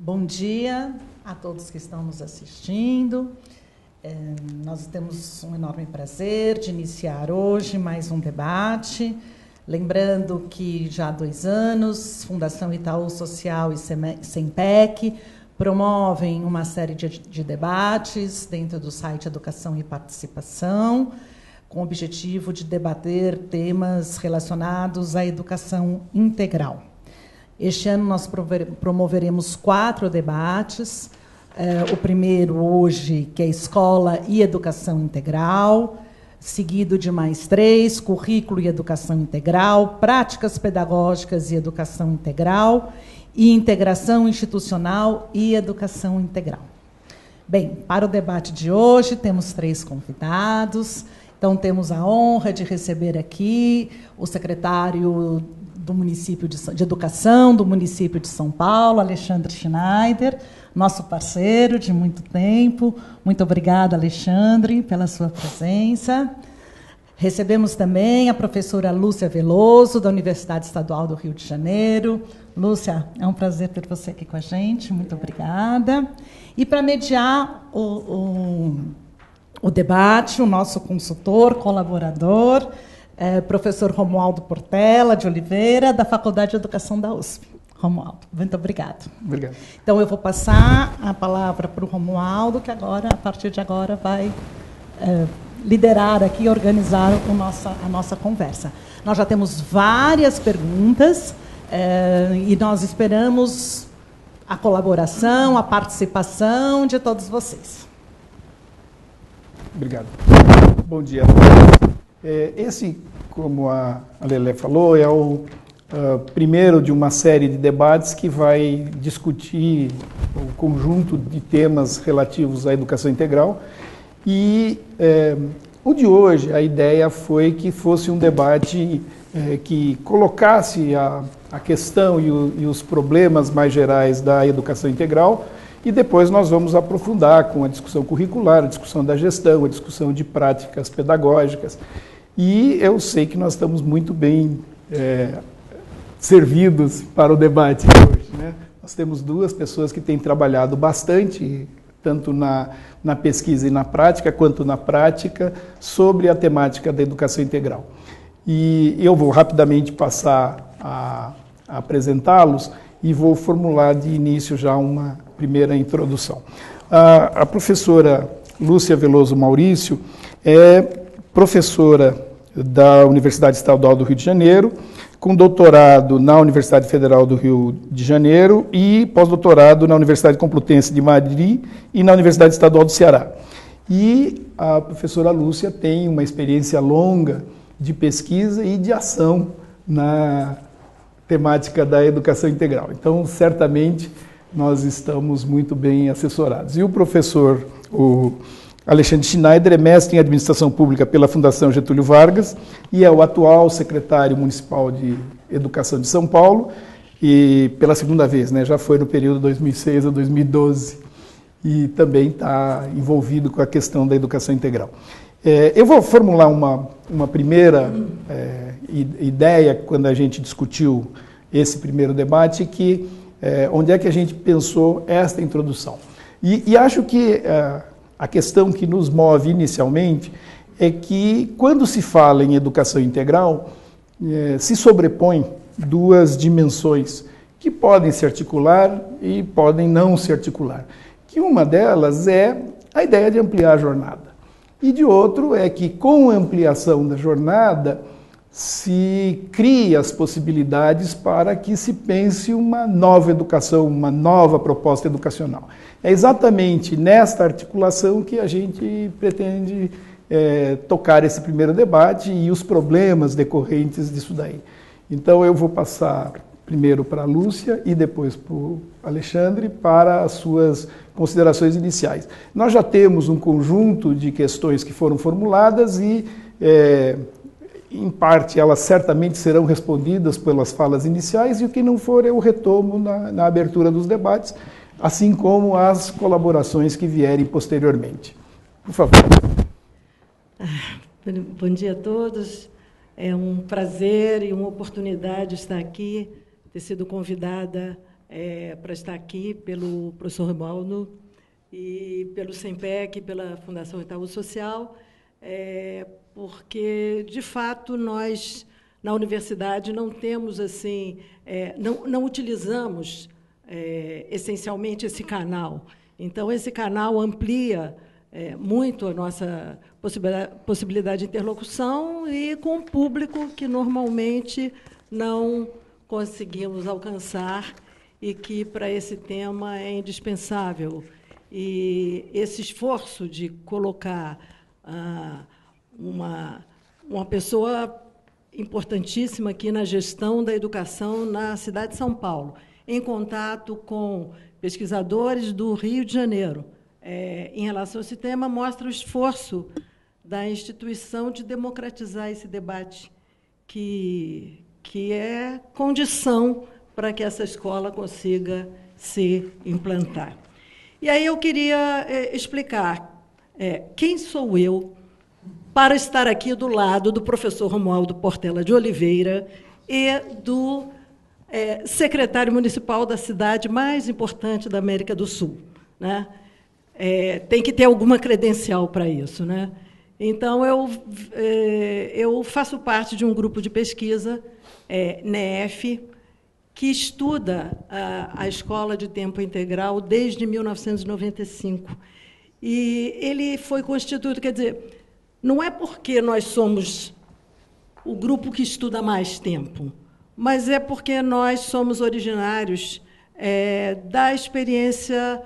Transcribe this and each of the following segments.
Bom dia a todos que estão nos assistindo. Nós temos um enorme prazer de iniciar hoje mais um debate. Lembrando que já há 2 anos, Fundação Itaú Social e SEMPEC promovem uma série de debates dentro do site Educação e Participação, com o objetivo de debater temas relacionados à educação integral. Este ano nós promoveremos 4 debates. O primeiro hoje, que é Escola e Educação Integral, seguido de mais 3, Currículo e Educação Integral, Práticas Pedagógicas e Educação Integral, e Integração Institucional e Educação Integral. Bem, para o debate de hoje, temos 3 convidados. Então, temos a honra de receber aqui o secretário do município de Educação do município de São Paulo, Alexandre Schneider, nosso parceiro de muito tempo. Muito obrigada, Alexandre, pela sua presença. Recebemos também a professora Lúcia Veloso, da Universidade Estadual do Rio de Janeiro. Lúcia, é um prazer ter você aqui com a gente. Muito obrigada. E para mediar o debate, o nosso consultor, colaborador, professor Romualdo Portela de Oliveira, da Faculdade de Educação da USP. Romualdo, muito obrigado. Obrigado. Então, eu vou passar a palavra para o Romualdo, que agora, a partir de agora, vai liderar aqui e organizar a nossa conversa. Nós já temos várias perguntas e nós esperamos a colaboração, a participação de todos vocês. Obrigado. Bom dia a todos. Esse, como a Lelé falou, é o primeiro de uma série de debates que vai discutir o conjunto de temas relativos à educação integral. E o de hoje, a ideia foi que fosse um debate que colocasse a questão e os problemas mais gerais da educação integral, e depois nós vamos aprofundar com a discussão curricular, a discussão da gestão, a discussão de práticas pedagógicas. E eu sei que nós estamos muito bem servidos para o debate de hoje, né? Nós temos 2 pessoas que têm trabalhado bastante, tanto na pesquisa e na prática, quanto na prática, sobre a temática da educação integral. E eu vou rapidamente passar a apresentá-los e vou formular de início já uma primeira introdução. A professora Lúcia Veloso Maurício é professora da Universidade Estadual do Rio de Janeiro, com doutorado na Universidade Federal do Rio de Janeiro e pós-doutorado na Universidade Complutense de Madrid e na Universidade Estadual do Ceará. E a professora Lúcia tem uma experiência longa de pesquisa e de ação na temática da educação integral. Então, certamente, nós estamos muito bem assessorados. E o professor Alexandre Schneider é mestre em Administração Pública pela Fundação Getúlio Vargas e é o atual secretário municipal de Educação de São Paulo, e pela 2ª vez, né? Já foi no período 2006 a 2012, e também está envolvido com a questão da educação integral. Eu vou formular uma primeira ideia quando a gente discutiu esse primeiro debate, que onde é que a gente pensou esta introdução. E acho que a questão que nos move inicialmente é que, quando se fala em educação integral, se sobrepõem 2 dimensões que podem se articular e podem não se articular. Que uma delas é a ideia de ampliar a jornada. E de outro é que, com a ampliação da jornada, se cria as possibilidades para que se pense uma nova educação, uma nova proposta educacional. É exatamente nesta articulação que a gente pretende tocar esse primeiro debate e os problemas decorrentes disso daí. Então, eu vou passar primeiro para a Lúcia e depois para o Alexandre para as suas considerações iniciais. Nós já temos um conjunto de questões que foram formuladas e, em parte, elas certamente serão respondidas pelas falas iniciais, e o que não for eu retomo na abertura dos debates, assim como as colaborações que vierem posteriormente. Por favor. Bom dia a todos. É um prazer e uma oportunidade estar aqui, ter sido convidada para estar aqui pelo professor Romualdo e pelo SEMPEC, pela Fundação Itaú Social, porque, de fato, nós, na universidade, não temos assim, não utilizamos essencialmente esse canal. Então, esse canal amplia muito a nossa possibilidade de interlocução e com o público que normalmente não conseguimos alcançar e que, para esse tema, é indispensável. E esse esforço de colocar uma pessoa importantíssima aqui na gestão da educação na cidade de São Paulo, em contato com pesquisadores do Rio de Janeiro, em relação a esse tema, mostra o esforço da instituição de democratizar esse debate, que é condição para que essa escola consiga se implantar. E aí eu queria explicar quem sou eu para estar aqui do lado do professor Romualdo Portela de Oliveira e do secretário municipal da cidade mais importante da América do Sul, né? Tem que ter alguma credencial para isso, né? Então, eu faço parte de um grupo de pesquisa, NEF, que estuda a escola de tempo integral desde 1995. E ele foi constituído, quer dizer, não é porque nós somos o grupo que estuda mais tempo, mas é porque nós somos originários da experiência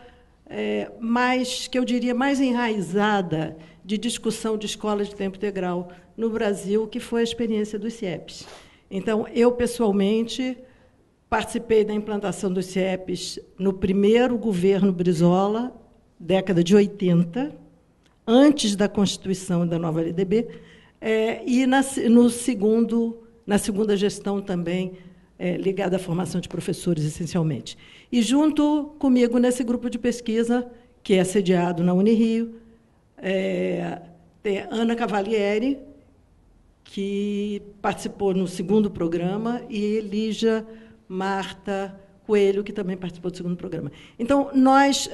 mais, que eu diria, mais enraizada de discussão de escolas de tempo integral no Brasil, que foi a experiência dos CIEPs. Então, eu, pessoalmente, participei da implantação dos CIEPs no primeiro governo Brizola, década de 80, antes da Constituição da nova LDB, e na segunda gestão também, ligada à formação de professores, essencialmente. E, junto comigo, nesse grupo de pesquisa, que é sediado na Unirio, tem Ana Cavalieri, que participou no segundo programa, e Lígia Marta Coelho, que também participou do segundo programa. Então, nós,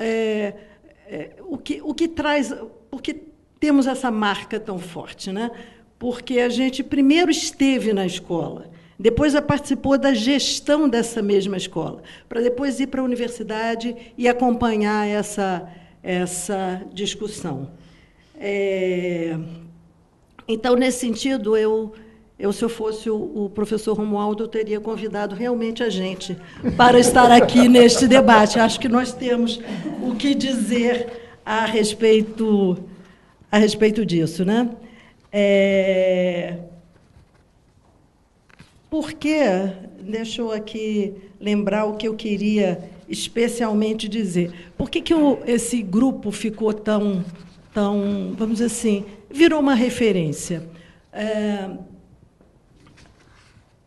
o que traz, porque temos essa marca tão forte, né? Porque a gente primeiro esteve na escola, depois participou da gestão dessa mesma escola, para depois ir para a universidade e acompanhar essa discussão. Então, nesse sentido, se eu fosse o professor Romualdo, eu teria convidado realmente a gente para estar aqui neste debate. Acho que nós temos o que dizer a respeito disso, né? Porque, deixa eu aqui lembrar o que eu queria especialmente dizer. Por que esse grupo ficou tão, vamos dizer assim, virou uma referência?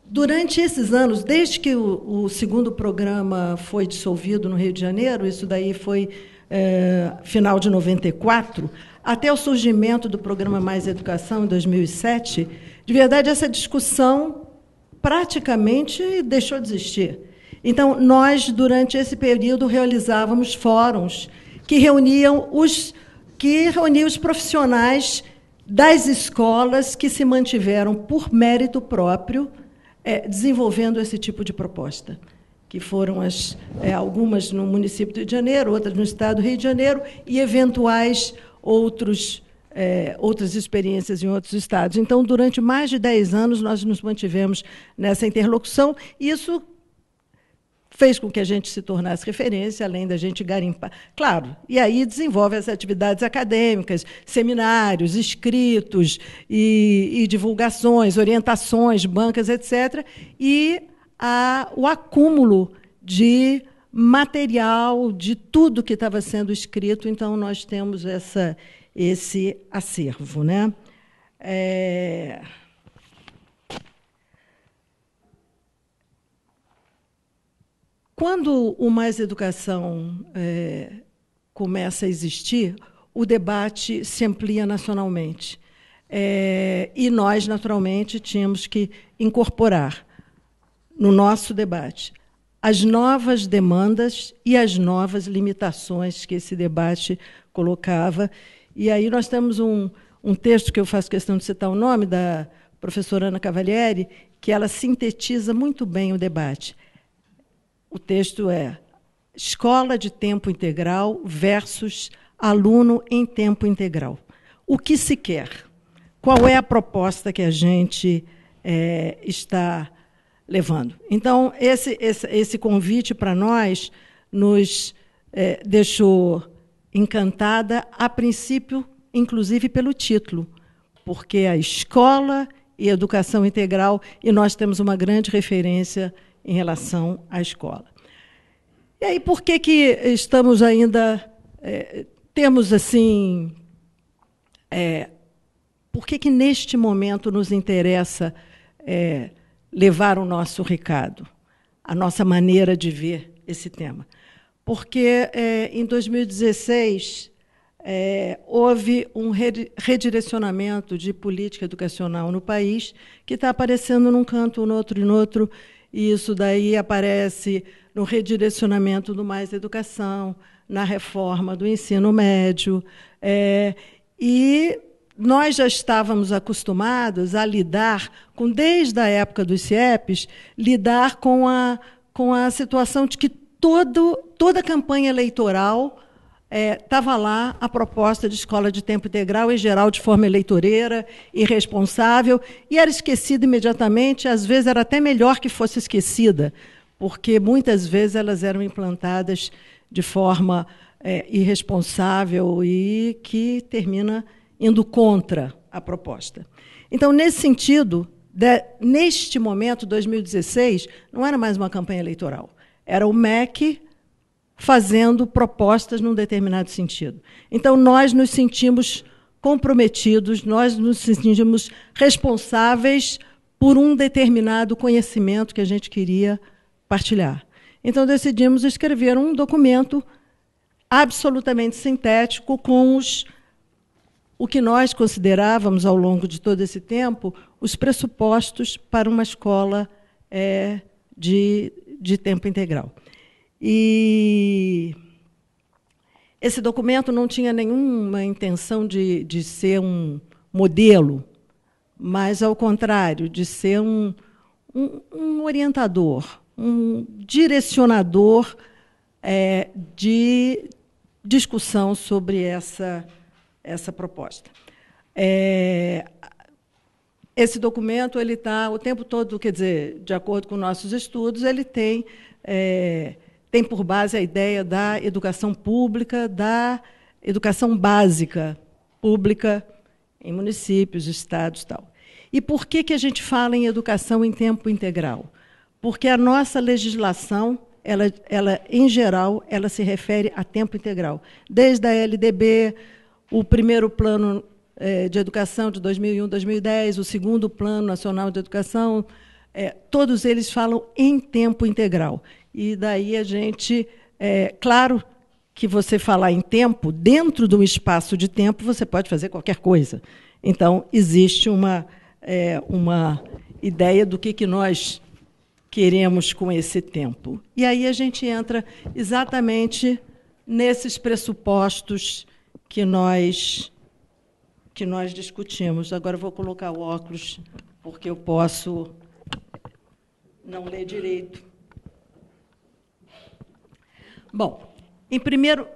Durante esses anos, desde que o segundo programa foi dissolvido no Rio de Janeiro, isso daí foi final de 94, até o surgimento do programa Mais Educação, em 2007, de verdade, essa discussão praticamente deixou de existir. Então, nós, durante esse período, realizávamos fóruns que reuniam os profissionais das escolas que se mantiveram por mérito próprio, desenvolvendo esse tipo de proposta, que foram algumas no município do Rio de Janeiro, outras no estado do Rio de Janeiro, e eventuais outras experiências em outros estados. Então, durante mais de 10 anos, nós nos mantivemos nessa interlocução, e isso fez com que a gente se tornasse referência, além da gente garimpar. Claro, e aí desenvolve as atividades acadêmicas, seminários, escritos e divulgações, orientações, bancas, etc., e o acúmulo de material, de tudo que estava sendo escrito. Então, nós temos esse acervo, né? Quando o Mais Educação começa a existir, o debate se amplia nacionalmente. E nós, naturalmente, tínhamos que incorporar no nosso debate as novas demandas e as novas limitações que esse debate colocava. E aí nós temos um texto que eu faço questão de citar o nome, da professora Ana Cavalieri, que ela sintetiza muito bem o debate. O texto é Escola de Tempo Integral versus aluno em tempo integral. O que se quer? Qual é a proposta que a gente está levando? Então, esse convite para nós nos deixou encantada, a princípio, inclusive pelo título, porque a escola e educação integral, e nós temos uma grande referência em relação à escola. E aí, por que estamos ainda... temos, assim... por que neste momento nos interessa levar o nosso recado, a nossa maneira de ver esse tema? Porque, em 2016, houve um redirecionamento de política educacional no país, que está aparecendo num canto, no outro, e isso daí aparece no redirecionamento do Mais Educação, na reforma do ensino médio, e nós já estávamos acostumados a lidar com, desde a época dos CIEPs, lidar com a situação de que toda campanha eleitoral estava lá a proposta de escola de tempo integral, em geral de forma eleitoreira, irresponsável, e era esquecida imediatamente, às vezes era até melhor que fosse esquecida, porque muitas vezes elas eram implantadas de forma irresponsável e que termina indo contra a proposta. Então, nesse sentido, neste momento, 2016, não era mais uma campanha eleitoral, era o MEC fazendo propostas num determinado sentido. Então, nós nos sentimos comprometidos, nós nos sentimos responsáveis por um determinado conhecimento que a gente queria partilhar. Então, decidimos escrever um documento absolutamente sintético com o que nós considerávamos, ao longo de todo esse tempo, os pressupostos para uma escola de tempo integral. E esse documento não tinha nenhuma intenção de ser um modelo, mas, ao contrário, de ser um orientador, um direcionador de discussão sobre essa proposta. Esse documento ele está o tempo todo, quer dizer, de acordo com nossos estudos, ele tem por base a ideia da educação pública, da educação básica pública em municípios, estados e tal. E por que a gente fala em educação em tempo integral? Porque a nossa legislação, ela em geral, ela se refere a tempo integral. Desde a LDB, o primeiro plano de educação de 2001, 2010, o segundo plano nacional de educação, todos eles falam em tempo integral. E daí a gente... claro que você falar em tempo, dentro de um espaço de tempo, você pode fazer qualquer coisa. Então, existe uma ideia do que nós queremos com esse tempo. E aí a gente entra exatamente nesses pressupostos que nós discutimos. Agora eu vou colocar o óculos, porque eu posso não ler direito. Bom, em primeira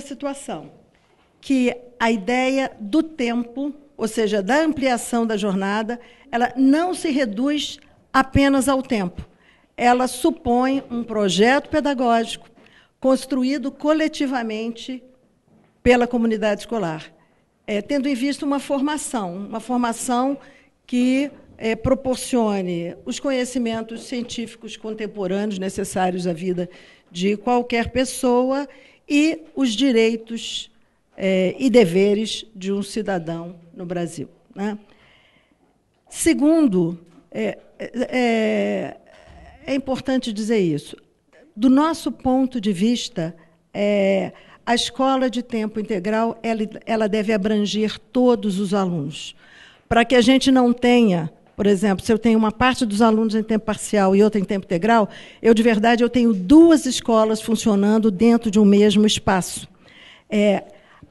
situação, que a ideia do tempo, ou seja, da ampliação da jornada, ela não se reduz apenas ao tempo. Ela supõe um projeto pedagógico construído coletivamente pela comunidade escolar, tendo em vista uma formação que proporcione os conhecimentos científicos contemporâneos necessários à vida de qualquer pessoa e os direitos e deveres de um cidadão no Brasil, né? Segundo, é importante dizer isso, do nosso ponto de vista, a escola de tempo integral ela deve abranger todos os alunos, para que a gente não tenha, Por exemplo, se eu tenho uma parte dos alunos em tempo parcial e outra em tempo integral, de verdade, eu tenho 2 escolas funcionando dentro de um mesmo espaço.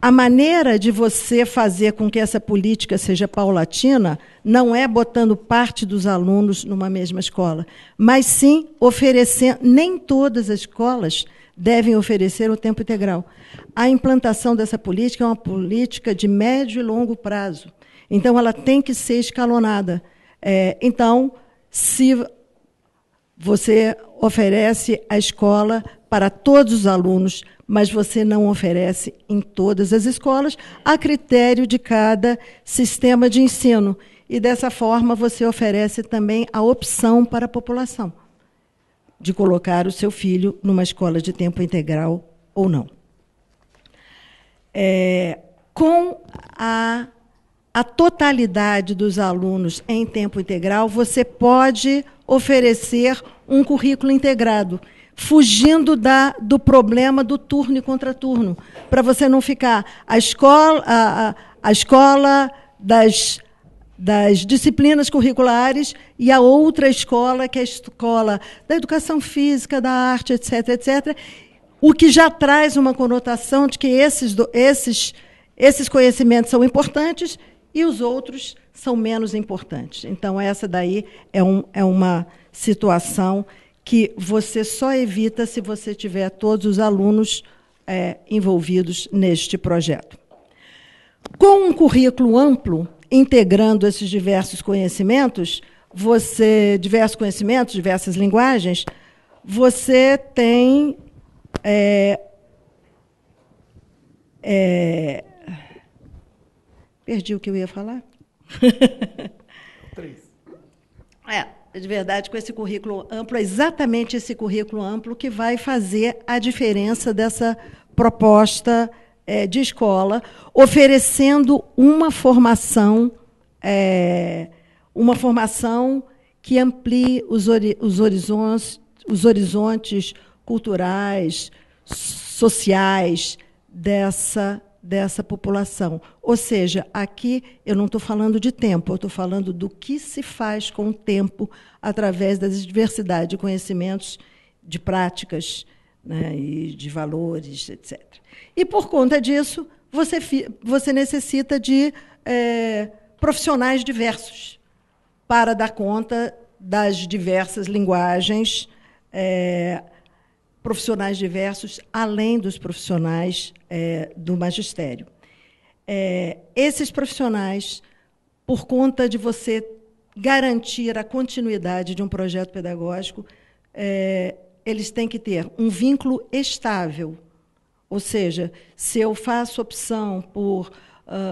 A maneira de você fazer com que essa política seja paulatina não é botando parte dos alunos numa mesma escola, mas sim oferecendo. Nem todas as escolas devem oferecer o tempo integral. A implantação dessa política é uma política de médio e longo prazo. Então, ela tem que ser escalonada. Então, se você oferece a escola para todos os alunos, mas você não oferece em todas as escolas, a critério de cada sistema de ensino. E, dessa forma, você oferece também a opção para a população de colocar o seu filho numa escola de tempo integral ou não. Com a totalidade dos alunos em tempo integral, você pode oferecer um currículo integrado, fugindo do problema do turno e contraturno, para você não ficar a escola das disciplinas curriculares e a outra escola, que é a escola da educação física, da arte, etc., etc., o que já traz uma conotação de que esses conhecimentos são importantes e os outros são menos importantes. Então, essa daí é uma situação que você só evita se você tiver todos os alunos envolvidos neste projeto. Com um currículo amplo, integrando esses diversos conhecimentos, diversas linguagens, você tem perdi o que eu ia falar. 3. De verdade, com esse currículo amplo, é exatamente esse currículo amplo que vai fazer a diferença dessa proposta de escola, oferecendo uma formação que amplie os horizontes culturais, sociais dessa população. Ou seja, aqui eu não estou falando de tempo, eu estou falando do que se faz com o tempo através da diversidade de conhecimentos, de práticas, né, e de valores, etc. E, por conta disso, você necessita de profissionais diversos para dar conta das diversas linguagens, profissionais diversos, além dos profissionais do magistério. Esses profissionais, por conta de você garantir a continuidade de um projeto pedagógico, eles têm que ter um vínculo estável. Ou seja, se eu faço opção por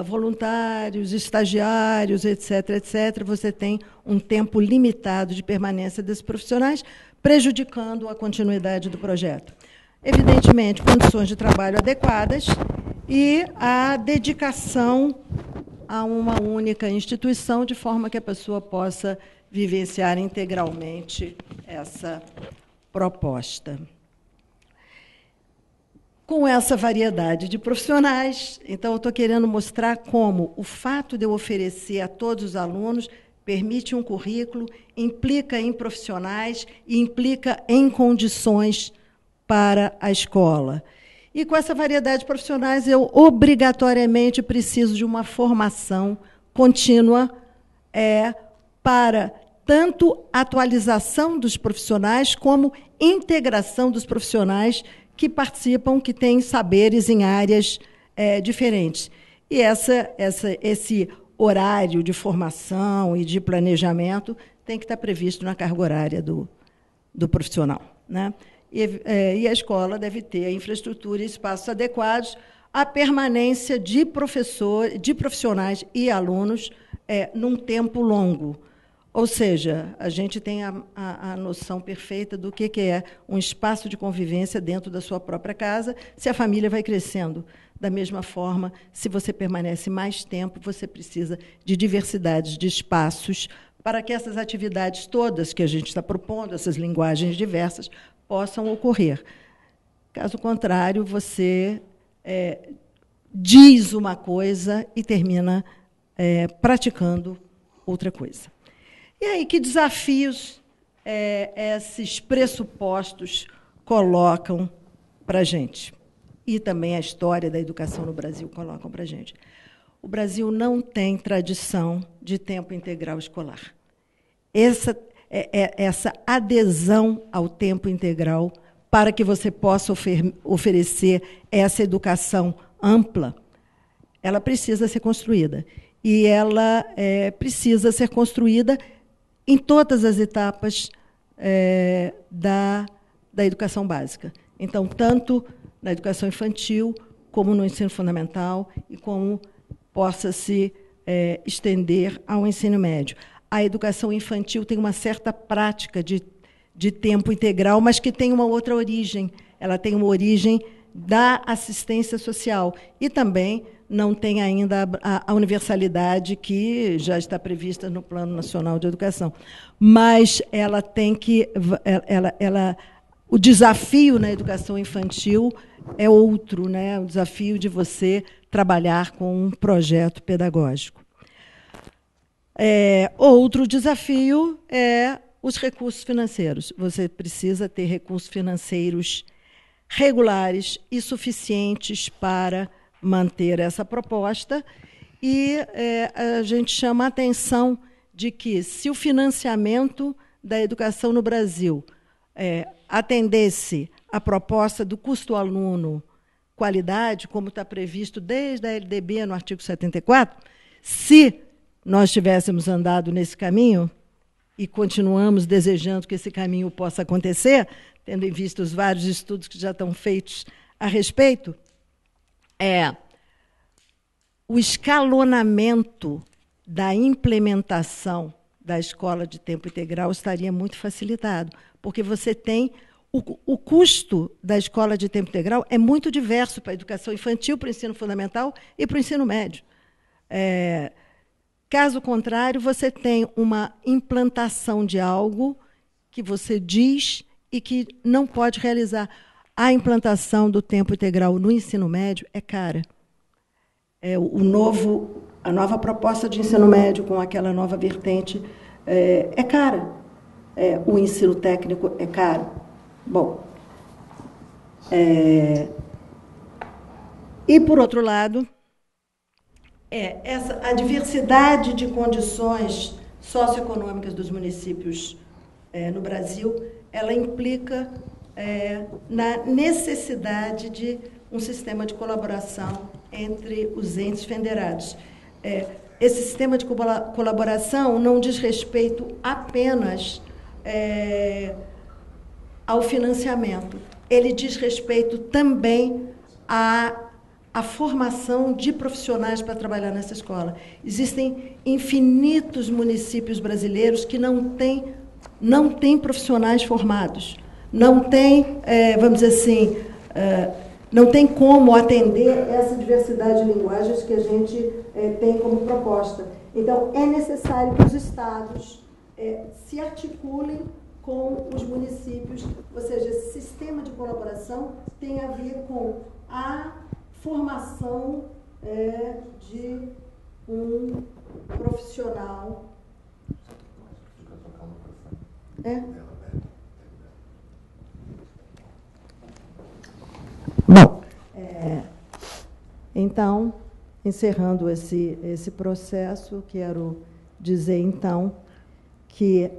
voluntários, estagiários, etc., etc., você tem um tempo limitado de permanência desses profissionais, prejudicando a continuidade do projeto. Evidentemente, condições de trabalho adequadas e a dedicação a uma única instituição, de forma que a pessoa possa vivenciar integralmente essa proposta. Com essa variedade de profissionais, então, eu estou querendo mostrar como o fato de eu oferecer a todos os alunos permite um currículo, implica em profissionais e implica em condições para a escola. E, com essa variedade de profissionais, eu obrigatoriamente preciso de uma formação contínua para tanto atualização dos profissionais como integração dos profissionais que participam, que têm saberes em áreas diferentes. E esse horário de formação e de planejamento tem que estar previsto na carga horária do profissional, né? E a escola deve ter a infraestrutura e espaços adequados à permanência de profissionais e alunos num tempo longo. Ou seja, a gente tem a noção perfeita do que é um espaço de convivência dentro da sua própria casa, se a família vai crescendo. Da mesma forma, se você permanece mais tempo, você precisa de diversidade de espaços para que essas atividades todas que a gente está propondo, essas linguagens diversas, possam ocorrer. Caso contrário, você diz uma coisa e termina praticando outra coisa. E aí, que desafios esses pressupostos colocam para a gente? E também a história da educação no Brasil colocam para a gente. O Brasil não tem tradição de tempo integral escolar. Essa adesão ao tempo integral, para que você possa oferecer essa educação ampla, ela precisa ser construída. E ela precisa ser construída em todas as etapas da educação básica. Então, tanto na educação infantil, como no ensino fundamental, e como possa se estender ao ensino médio. A educação infantil tem uma certa prática de tempo integral, mas que tem uma outra origem. Ela tem uma origem da assistência social e também não tem ainda a universalidade que já está prevista no Plano Nacional de Educação. Mas ela tem que... o desafio na educação infantil é outro, né? O desafio de você trabalhar com um projeto pedagógico. Outro desafio é os recursos financeiros. Você precisa ter recursos financeiros regulares e suficientes para manter essa proposta. E a gente chama a atenção de que, se o financiamento da educação no Brasil atendesse à proposta do custo-aluno qualidade, como está previsto desde a LDB, no artigo 74, se nós tivéssemos andado nesse caminho, e continuamos desejando que esse caminho possa acontecer, tendo em vista os vários estudos que já estão feitos a respeito, o escalonamento da implementação da escola de tempo integral estaria muito facilitado, porque você tem o custo da escola de tempo integral é muito diverso para a educação infantil, para o ensino fundamental e para o ensino médio. Caso contrário, você tem uma implantação de algo que você diz e que não pode realizar. A implantação do tempo integral no ensino médio é cara. A nova proposta de ensino médio, com aquela nova vertente, é cara. O ensino técnico é caro. Bom, e, por outro lado, a diversidade de condições socioeconômicas dos municípios no Brasil, ela implica na necessidade de um sistema de colaboração entre os entes federados. Esse sistema de colaboração não diz respeito apenas ao financiamento, ele diz respeito também à formação de profissionais para trabalhar nessa escola. Existem infinitos municípios brasileiros que não têm profissionais formados, não tem, vamos dizer assim, não tem como atender essa diversidade de linguagens que a gente tem como proposta. Então, é necessário que os estados se articulem com os municípios, ou seja, esse sistema de colaboração tem a ver com a formação de um profissional. Bom, então, encerrando esse processo, quero dizer, então, que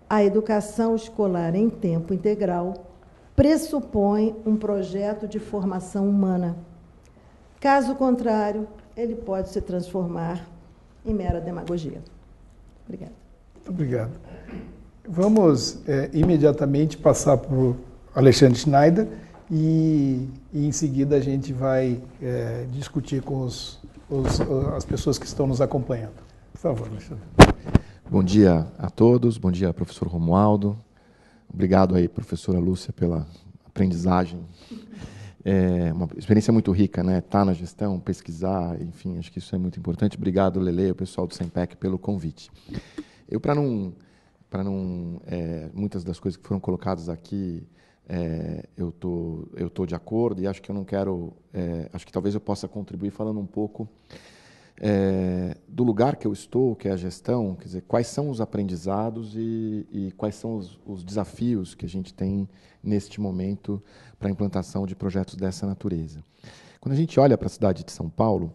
a educação escolar em tempo integral pressupõe um projeto de formação humana. Caso contrário, ele pode se transformar em mera demagogia. Obrigada. Muito obrigado. Vamos imediatamente passar para o Alexandre Schneider e em seguida a gente vai discutir com as pessoas que estão nos acompanhando. Por favor, Alexandre. Bom dia a todos, bom dia, professor Romualdo. Obrigado aí, professora Lúcia, pela aprendizagem. É uma experiência muito rica, né? Estar na gestão, pesquisar, enfim, acho que isso é muito importante. Obrigado, Lele, o pessoal do SEMPEC, pelo convite. Eu, para não muitas das coisas que foram colocadas aqui, eu tô de acordo e acho que eu não quero, acho que talvez eu possa contribuir falando um pouco do lugar que eu estou, que é a gestão, quer dizer, quais são os aprendizados e quais são os desafios que a gente tem neste momento para a implantação de projetos dessa natureza. Quando a gente olha para a cidade de São Paulo,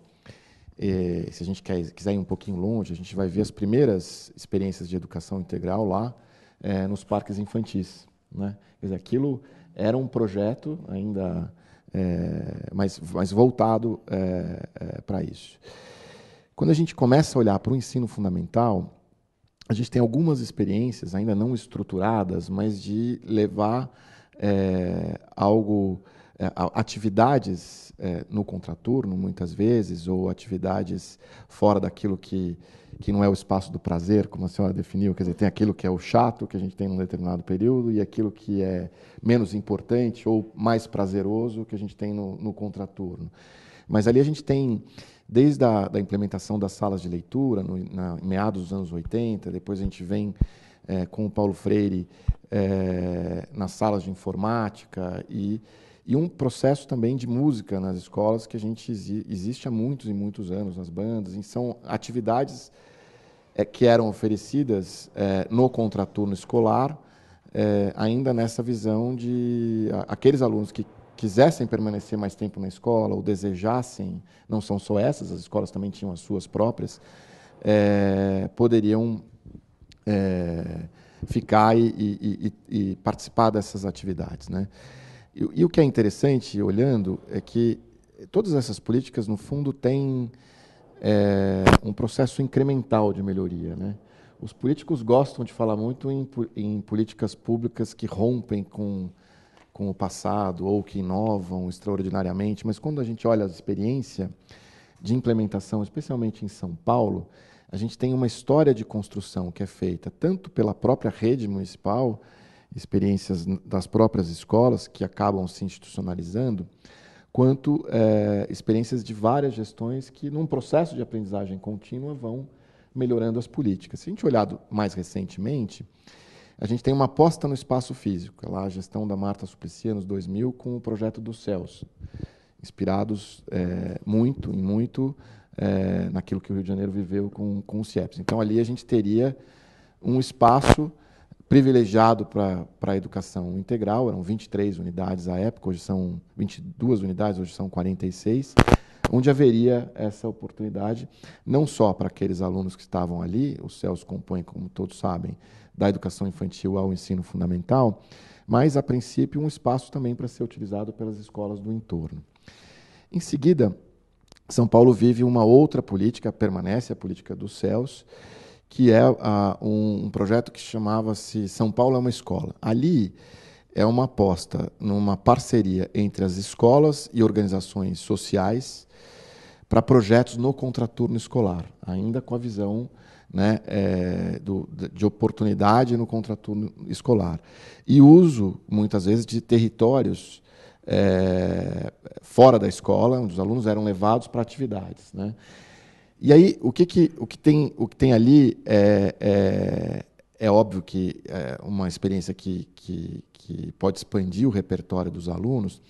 se a gente quiser ir um pouquinho longe, a gente vai ver as primeiras experiências de educação integral lá nos parques infantis, né? Quer dizer, aquilo era um projeto ainda mais voltado para isso. Quando a gente começa a olhar para o ensino fundamental, a gente tem algumas experiências ainda não estruturadas, mas de levar atividades no contraturno, muitas vezes, ou atividades fora daquilo que não é o espaço do prazer, como a senhora definiu, quer dizer, tem aquilo que é o chato, que a gente tem num determinado período, e aquilo que é menos importante ou mais prazeroso, que a gente tem no contraturno. Mas ali a gente tem, desde a implementação das salas de leitura, em meados dos anos 80, depois a gente vem com o Paulo Freire nas salas de informática e um processo também de música nas escolas que a gente existe há muitos e muitos anos nas bandas, e são atividades que eram oferecidas no contraturno escolar, ainda nessa visão de aqueles alunos que quisessem permanecer mais tempo na escola ou desejassem, não são só essas, as escolas também tinham as suas próprias, poderiam ficar e participar dessas atividades, né? E o que é interessante, olhando, é que todas essas políticas, no fundo, têm um processo incremental de melhoria, né? Os políticos gostam de falar muito em políticas públicas que rompem com o passado ou que inovam extraordinariamente, mas quando a gente olha a experiência de implementação, especialmente em São Paulo, a gente tem uma história de construção que é feita tanto pela própria rede municipal, experiências das próprias escolas que acabam se institucionalizando, quanto experiências de várias gestões que, num processo de aprendizagem contínua, vão melhorando as políticas. Se a gente olhar mais recentemente, a gente tem uma aposta no espaço físico, lá a gestão da Marta Suplicy, nos 2000, com o projeto dos céus, inspirados muito naquilo que o Rio de Janeiro viveu com os CIEPs. Então, ali a gente teria um espaço privilegiado para a educação integral, eram 23 unidades à época, hoje são 22 unidades, hoje são 46, onde haveria essa oportunidade, não só para aqueles alunos que estavam ali, os CELS compõem, como todos sabem, da educação infantil ao ensino fundamental, mas, a princípio, um espaço também para ser utilizado pelas escolas do entorno. Em seguida, São Paulo vive uma outra política, permanece a política dos CELS, que é um projeto que chamava-se São Paulo é uma Escola. Ali é uma aposta numa parceria entre as escolas e organizações sociais para projetos no contraturno escolar, ainda com a visão, né, de oportunidade no contraturno escolar. E uso, muitas vezes, de territórios fora da escola, onde os alunos eram levados para atividades, né? E aí, o que tem ali é óbvio que é uma experiência que pode expandir o repertório dos alunos,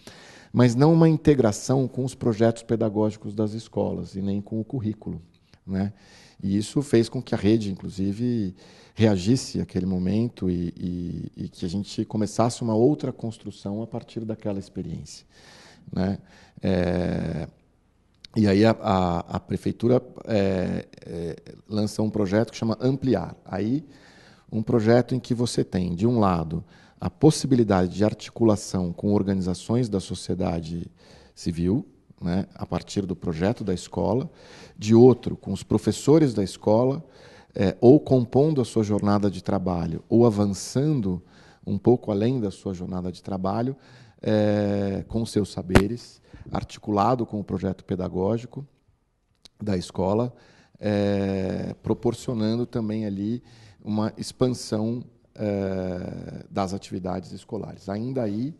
mas não uma integração com os projetos pedagógicos das escolas e nem com o currículo, né? E isso fez com que a rede, inclusive, reagisse àquele momento e que a gente começasse uma outra construção a partir daquela experiência, né? E aí a prefeitura lança um projeto que chama Ampliar. Aí, um projeto em que você tem, de um lado, a possibilidade de articulação com organizações da sociedade civil, né, a partir do projeto da escola, de outro, com os professores da escola, ou compondo a sua jornada de trabalho, ou avançando um pouco além da sua jornada de trabalho, com seus saberes, articulado com o projeto pedagógico da escola, proporcionando também ali uma expansão das atividades escolares. Ainda aí,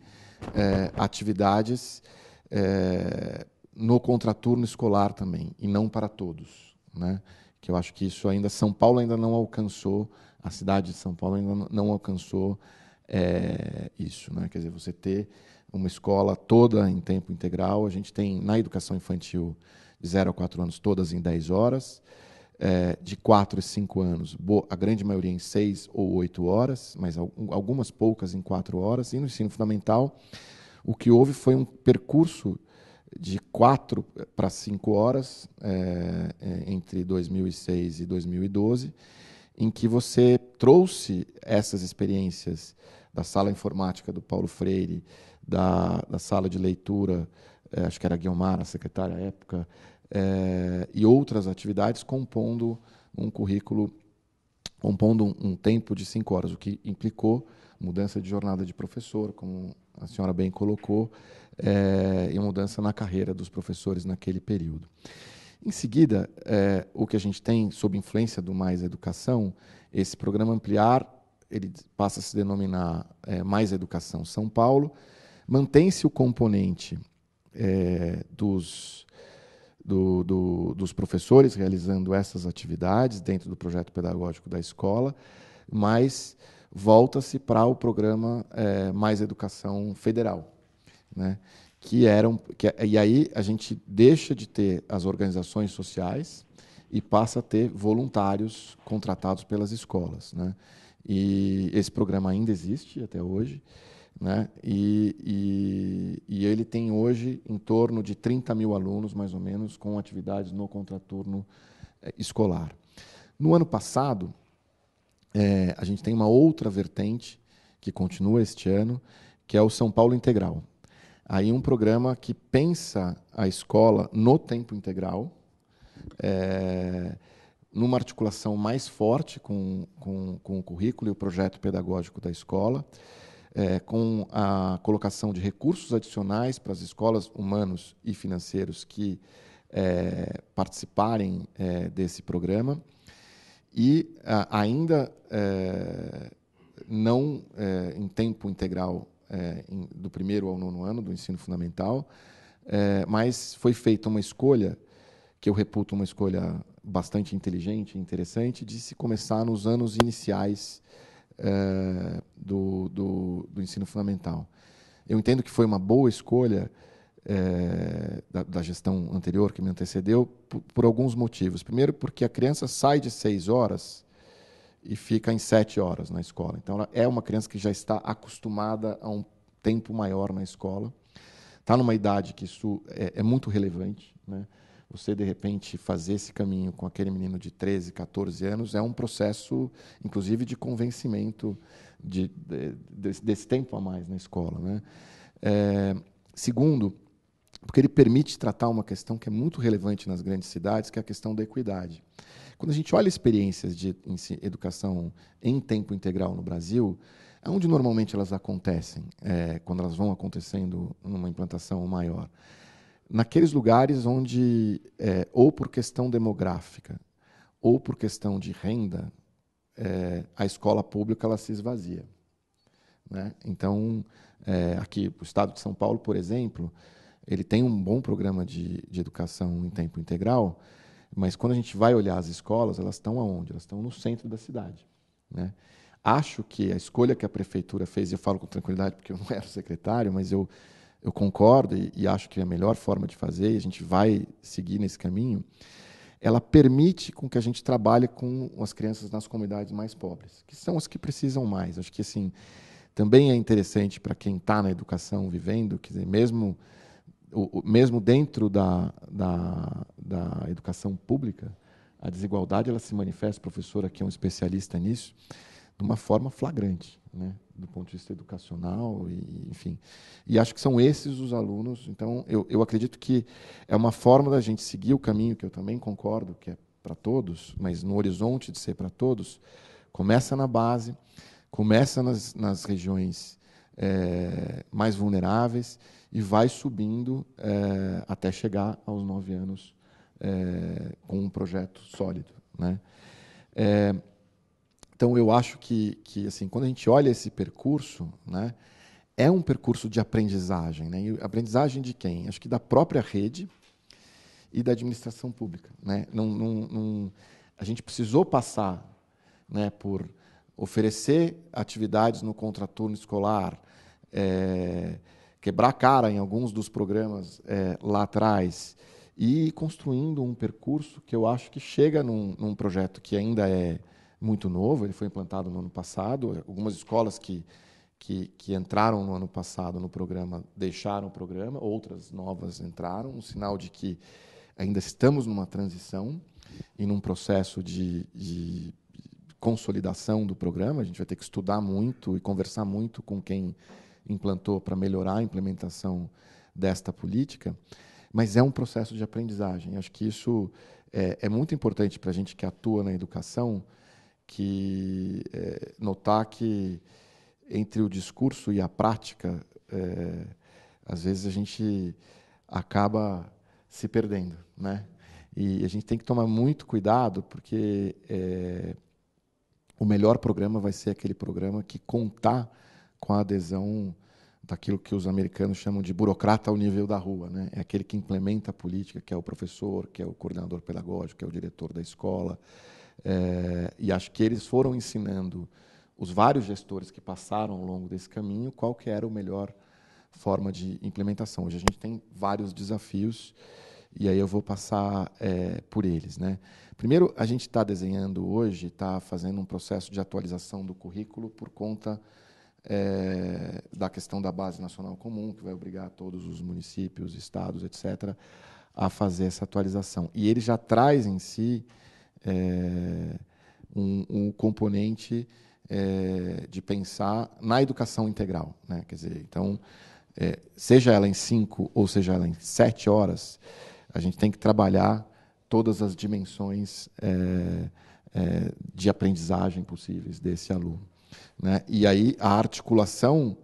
atividades no contraturno escolar também, e não para todos, né? Que eu acho que isso ainda, São Paulo ainda não alcançou, a cidade de São Paulo ainda não alcançou isso, né? Quer dizer, você ter uma escola toda em tempo integral. A gente tem, na educação infantil, de 0 a 4 anos, todas em 10 horas. De 4 a 5 anos, a grande maioria em 6 ou 8 horas, mas algumas poucas em 4 horas. E no ensino fundamental, o que houve foi um percurso de 4 para 5 horas, entre 2006 e 2012, em que você trouxe essas experiências da sala informática do Paulo Freire, da sala de leitura, acho que era a Guiomar, a secretária à época, e outras atividades, compondo um currículo, compondo um tempo de 5 horas, o que implicou mudança de jornada de professor, como a senhora bem colocou, e mudança na carreira dos professores naquele período. Em seguida, o que a gente tem, sob influência do Mais Educação, esse programa Ampliar, ele passa a se denominar Mais Educação São Paulo, mantém-se o componente dos professores realizando essas atividades dentro do projeto pedagógico da escola, mas volta-se para o programa Mais Educação Federal, né? E aí a gente deixa de ter as organizações sociais e passa a ter voluntários contratados pelas escolas, né? E esse programa ainda existe até hoje, né? E ele tem hoje em torno de 30 mil alunos, mais ou menos, com atividades no contraturno escolar. No ano passado, a gente tem uma outra vertente que continua este ano, que é o São Paulo Integral. Aí um programa que pensa a escola no tempo integral, numa articulação mais forte com o currículo e o projeto pedagógico da escola, com a colocação de recursos adicionais para as escolas humanos e financeiros que participarem desse programa, e ainda não em tempo integral do 1º ao 9º ano do ensino fundamental, mas foi feita uma escolha, que eu reputo uma escolha bastante inteligente e interessante, de se começar nos anos iniciais do ensino fundamental. Eu entendo que foi uma boa escolha da gestão anterior, que me antecedeu, por alguns motivos. Primeiro, porque a criança sai de 6 horas e fica em 7 horas na escola. Então, ela é uma criança que já está acostumada a um tempo maior na escola. Está numa idade que isso é muito relevante, né? Você, de repente, fazer esse caminho com aquele menino de 13, 14 anos é um processo, inclusive, de convencimento desse tempo a mais na escola, né? Segundo, porque ele permite tratar uma questão que é muito relevante nas grandes cidades, que é a questão da equidade. Quando a gente olha experiências de educação em tempo integral no Brasil, onde normalmente elas acontecem, quando elas vão acontecendo numa implantação maior? Naqueles lugares onde, ou por questão demográfica, ou por questão de renda, a escola pública ela se esvazia, né? Então, aqui, o Estado de São Paulo, por exemplo, ele tem um bom programa de educação em tempo integral, mas quando a gente vai olhar as escolas, elas estão aonde? Elas estão no centro da cidade, né? Acho que a escolha que a prefeitura fez, e eu falo com tranquilidade porque eu não era secretário, mas eu concordo e acho que é a melhor forma de fazer, e a gente vai seguir nesse caminho, ela permite com que a gente trabalhe com as crianças nas comunidades mais pobres, que são as que precisam mais. Acho que assim, também é interessante para quem está na educação vivendo, quer dizer, mesmo dentro da educação pública, a desigualdade ela se manifesta, o professor aqui é um especialista nisso, de uma forma flagrante, né, do ponto de vista educacional, enfim. E acho que são esses os alunos. Então, eu acredito que é uma forma da gente seguir o caminho, que eu também concordo, que é para todos, mas no horizonte de ser para todos, começa na base, começa nas regiões mais vulneráveis e vai subindo até chegar aos 9 anos com um projeto sólido, né? Então, eu acho que assim, quando a gente olha esse percurso, né, é um percurso de aprendizagem, né? E aprendizagem de quem? Acho que da própria rede e da administração pública, né? A gente precisou passar, né, por oferecer atividades no contraturno escolar, quebrar a cara em alguns dos programas lá atrás e ir construindo um percurso que eu acho que chega num projeto que ainda é muito novo. Ele foi implantado no ano passado. Algumas escolas que entraram no ano passado no programa deixaram o programa, outras novas entraram, um sinal de que ainda estamos numa transição e num processo de consolidação do programa. A gente vai ter que estudar muito e conversar muito com quem implantou para melhorar a implementação desta política, mas é um processo de aprendizagem. Acho que isso é muito importante para a gente que atua na educação, que notar que entre o discurso e a prática, às vezes a gente acaba se perdendo, né? E a gente tem que tomar muito cuidado, porque o melhor programa vai ser aquele programa que contar com a adesão daquilo que os americanos chamam de burocrata ao nível da rua, né? É aquele que implementa a política, que é o professor, que é o coordenador pedagógico, que é o diretor da escola. E acho que eles foram ensinando os vários gestores que passaram ao longo desse caminho qual que era a melhor forma de implementação. Hoje a gente tem vários desafios, e aí eu vou passar por eles, né? Primeiro, a gente está desenhando hoje, está fazendo um processo de atualização do currículo por conta da questão da Base Nacional Comum, que vai obrigar todos os municípios, estados, etc., a fazer essa atualização. E ele já traz em si um componente de pensar na educação integral, né? Quer dizer, então, seja ela em 5 ou seja ela em 7 horas, a gente tem que trabalhar todas as dimensões de aprendizagem possíveis desse aluno, né? E aí a articulação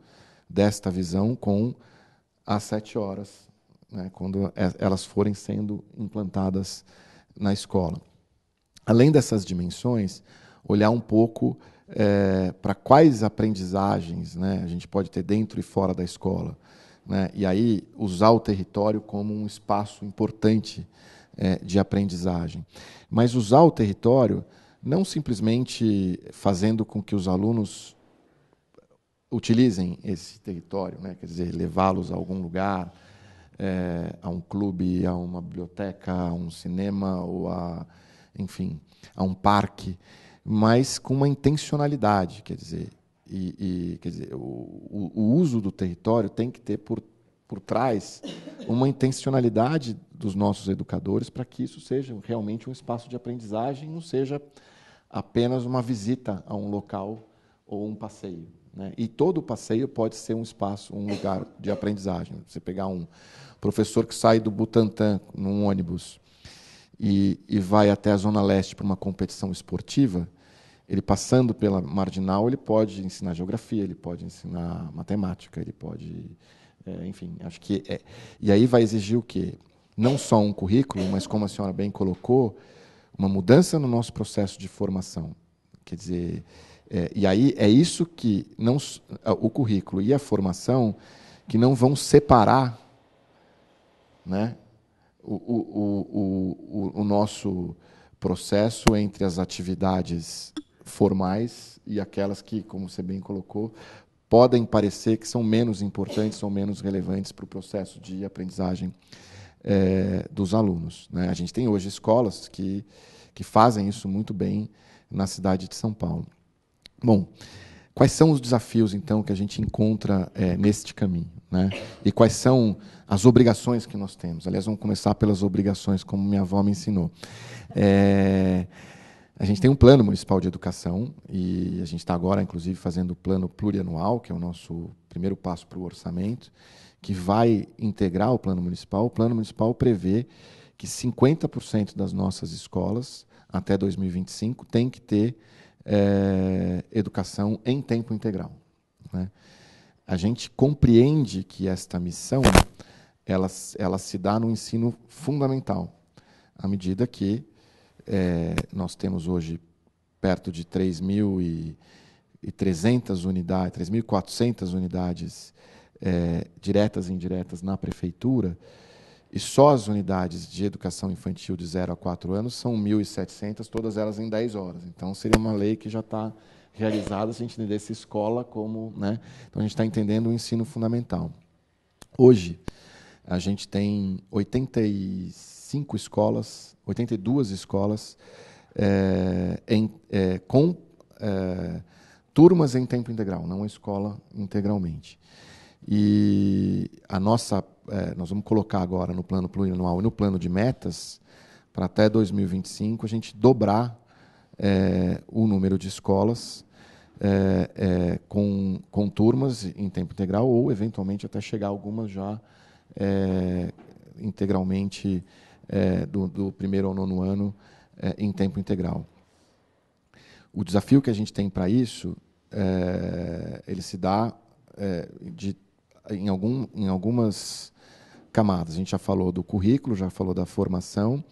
desta visão com as 7 horas, né, quando elas forem sendo implantadas na escola. Além dessas dimensões, olhar um pouco para quais aprendizagens, né, a gente pode ter dentro e fora da escola, né, e aí usar o território como um espaço importante de aprendizagem. Mas usar o território não simplesmente fazendo com que os alunos utilizem esse território, né, quer dizer, levá-los a algum lugar, a um clube, a uma biblioteca, a um cinema, ou enfim, a um parque, mas com uma intencionalidade, quer dizer, quer dizer, o uso do território tem que ter por trás uma intencionalidade dos nossos educadores para que isso seja realmente um espaço de aprendizagem, não seja apenas uma visita a um local ou um passeio, né? E todo passeio pode ser um espaço, um lugar de aprendizagem. Você pegar um professor que sai do Butantã num ônibus e vai até a Zona Leste para uma competição esportiva, ele passando pela Marginal, ele pode ensinar geografia, ele pode ensinar matemática, ele pode... enfim, acho que... E aí vai exigir o quê? Não só um currículo, mas, como a senhora bem colocou, uma mudança no nosso processo de formação. Quer dizer, e aí é isso que o currículo e a formação que não vão separar, né, o nosso processo entre as atividades formais e aquelas que, como você bem colocou, podem parecer que são menos importantes ou menos relevantes para o processo de aprendizagem dos alunos, né? A gente tem hoje escolas que fazem isso muito bem na cidade de São Paulo. Bom, quais são os desafios, então, que a gente encontra neste caminho, né? E quais são as obrigações que nós temos? Aliás, vamos começar pelas obrigações, como minha avó me ensinou. A gente tem um plano municipal de educação e a gente está agora, inclusive, fazendo o plano plurianual, que é o nosso primeiro passo para o orçamento, que vai integrar o plano municipal. O plano municipal prevê que 50% das nossas escolas, até 2025, tem que ter educação em tempo integral, né? A gente compreende que esta missão ela se dá no ensino fundamental, à medida que nós temos hoje perto de 3.300 unidades, 3.400 unidades diretas e indiretas na prefeitura, e só as unidades de educação infantil de 0 a 4 anos são 1.700, todas elas em 10 horas. Então, seria uma lei que já está realizada se a gente entendesse escola como... né? Então, a gente está entendendo o ensino fundamental. Hoje, a gente tem 86 82 escolas com turmas em tempo integral, não a escola integralmente. E nós vamos colocar agora no plano plurianual e no plano de metas, para até 2025, a gente dobrar o número de escolas com turmas em tempo integral, ou, eventualmente, até chegar algumas já integralmente do primeiro ao nono ano em tempo integral. O desafio que a gente tem para isso, ele se dá em algumas camadas. A gente já falou do currículo, já falou da formação,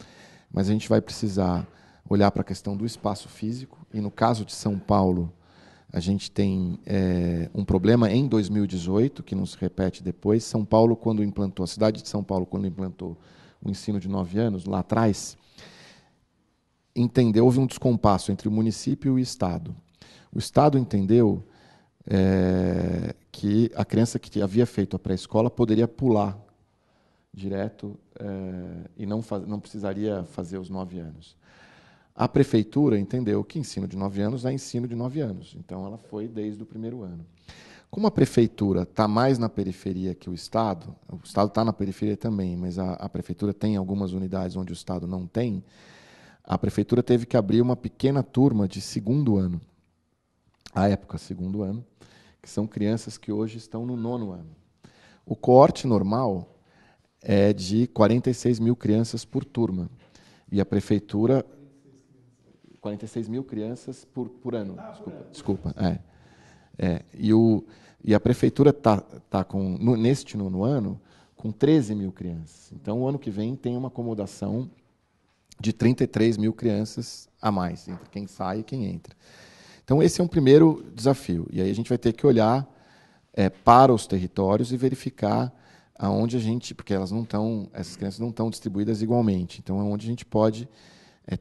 mas a gente vai precisar olhar para a questão do espaço físico, e no caso de São Paulo, a gente tem um problema em 2018, que não se repete depois. São Paulo, a cidade de São Paulo, quando implantou o ensino de 9 anos, lá atrás, houve um descompasso entre o município e o Estado. O Estado entendeu que a criança que havia feito a pré-escola poderia pular direto e não precisaria fazer os 9 anos. A prefeitura entendeu que ensino de 9 anos é ensino de 9 anos, então ela foi desde o primeiro ano. Como a prefeitura está mais na periferia que o Estado está na periferia também, mas a prefeitura tem algumas unidades onde o Estado não tem, a prefeitura teve que abrir uma pequena turma de segundo ano, à época segundo ano, que são crianças que hoje estão no 9º ano. O coorte normal é de 46 mil crianças por turma, e a prefeitura... 46 mil crianças por ano. Desculpa. E a prefeitura está neste 9º ano com 13 mil crianças. Então, o ano que vem tem uma acomodação de 33 mil crianças a mais, entre quem sai e quem entra. Então, esse é um primeiro desafio. E aí a gente vai ter que olhar para os territórios e verificar aonde porque essas crianças não estão distribuídas igualmente. Então, é onde a gente pode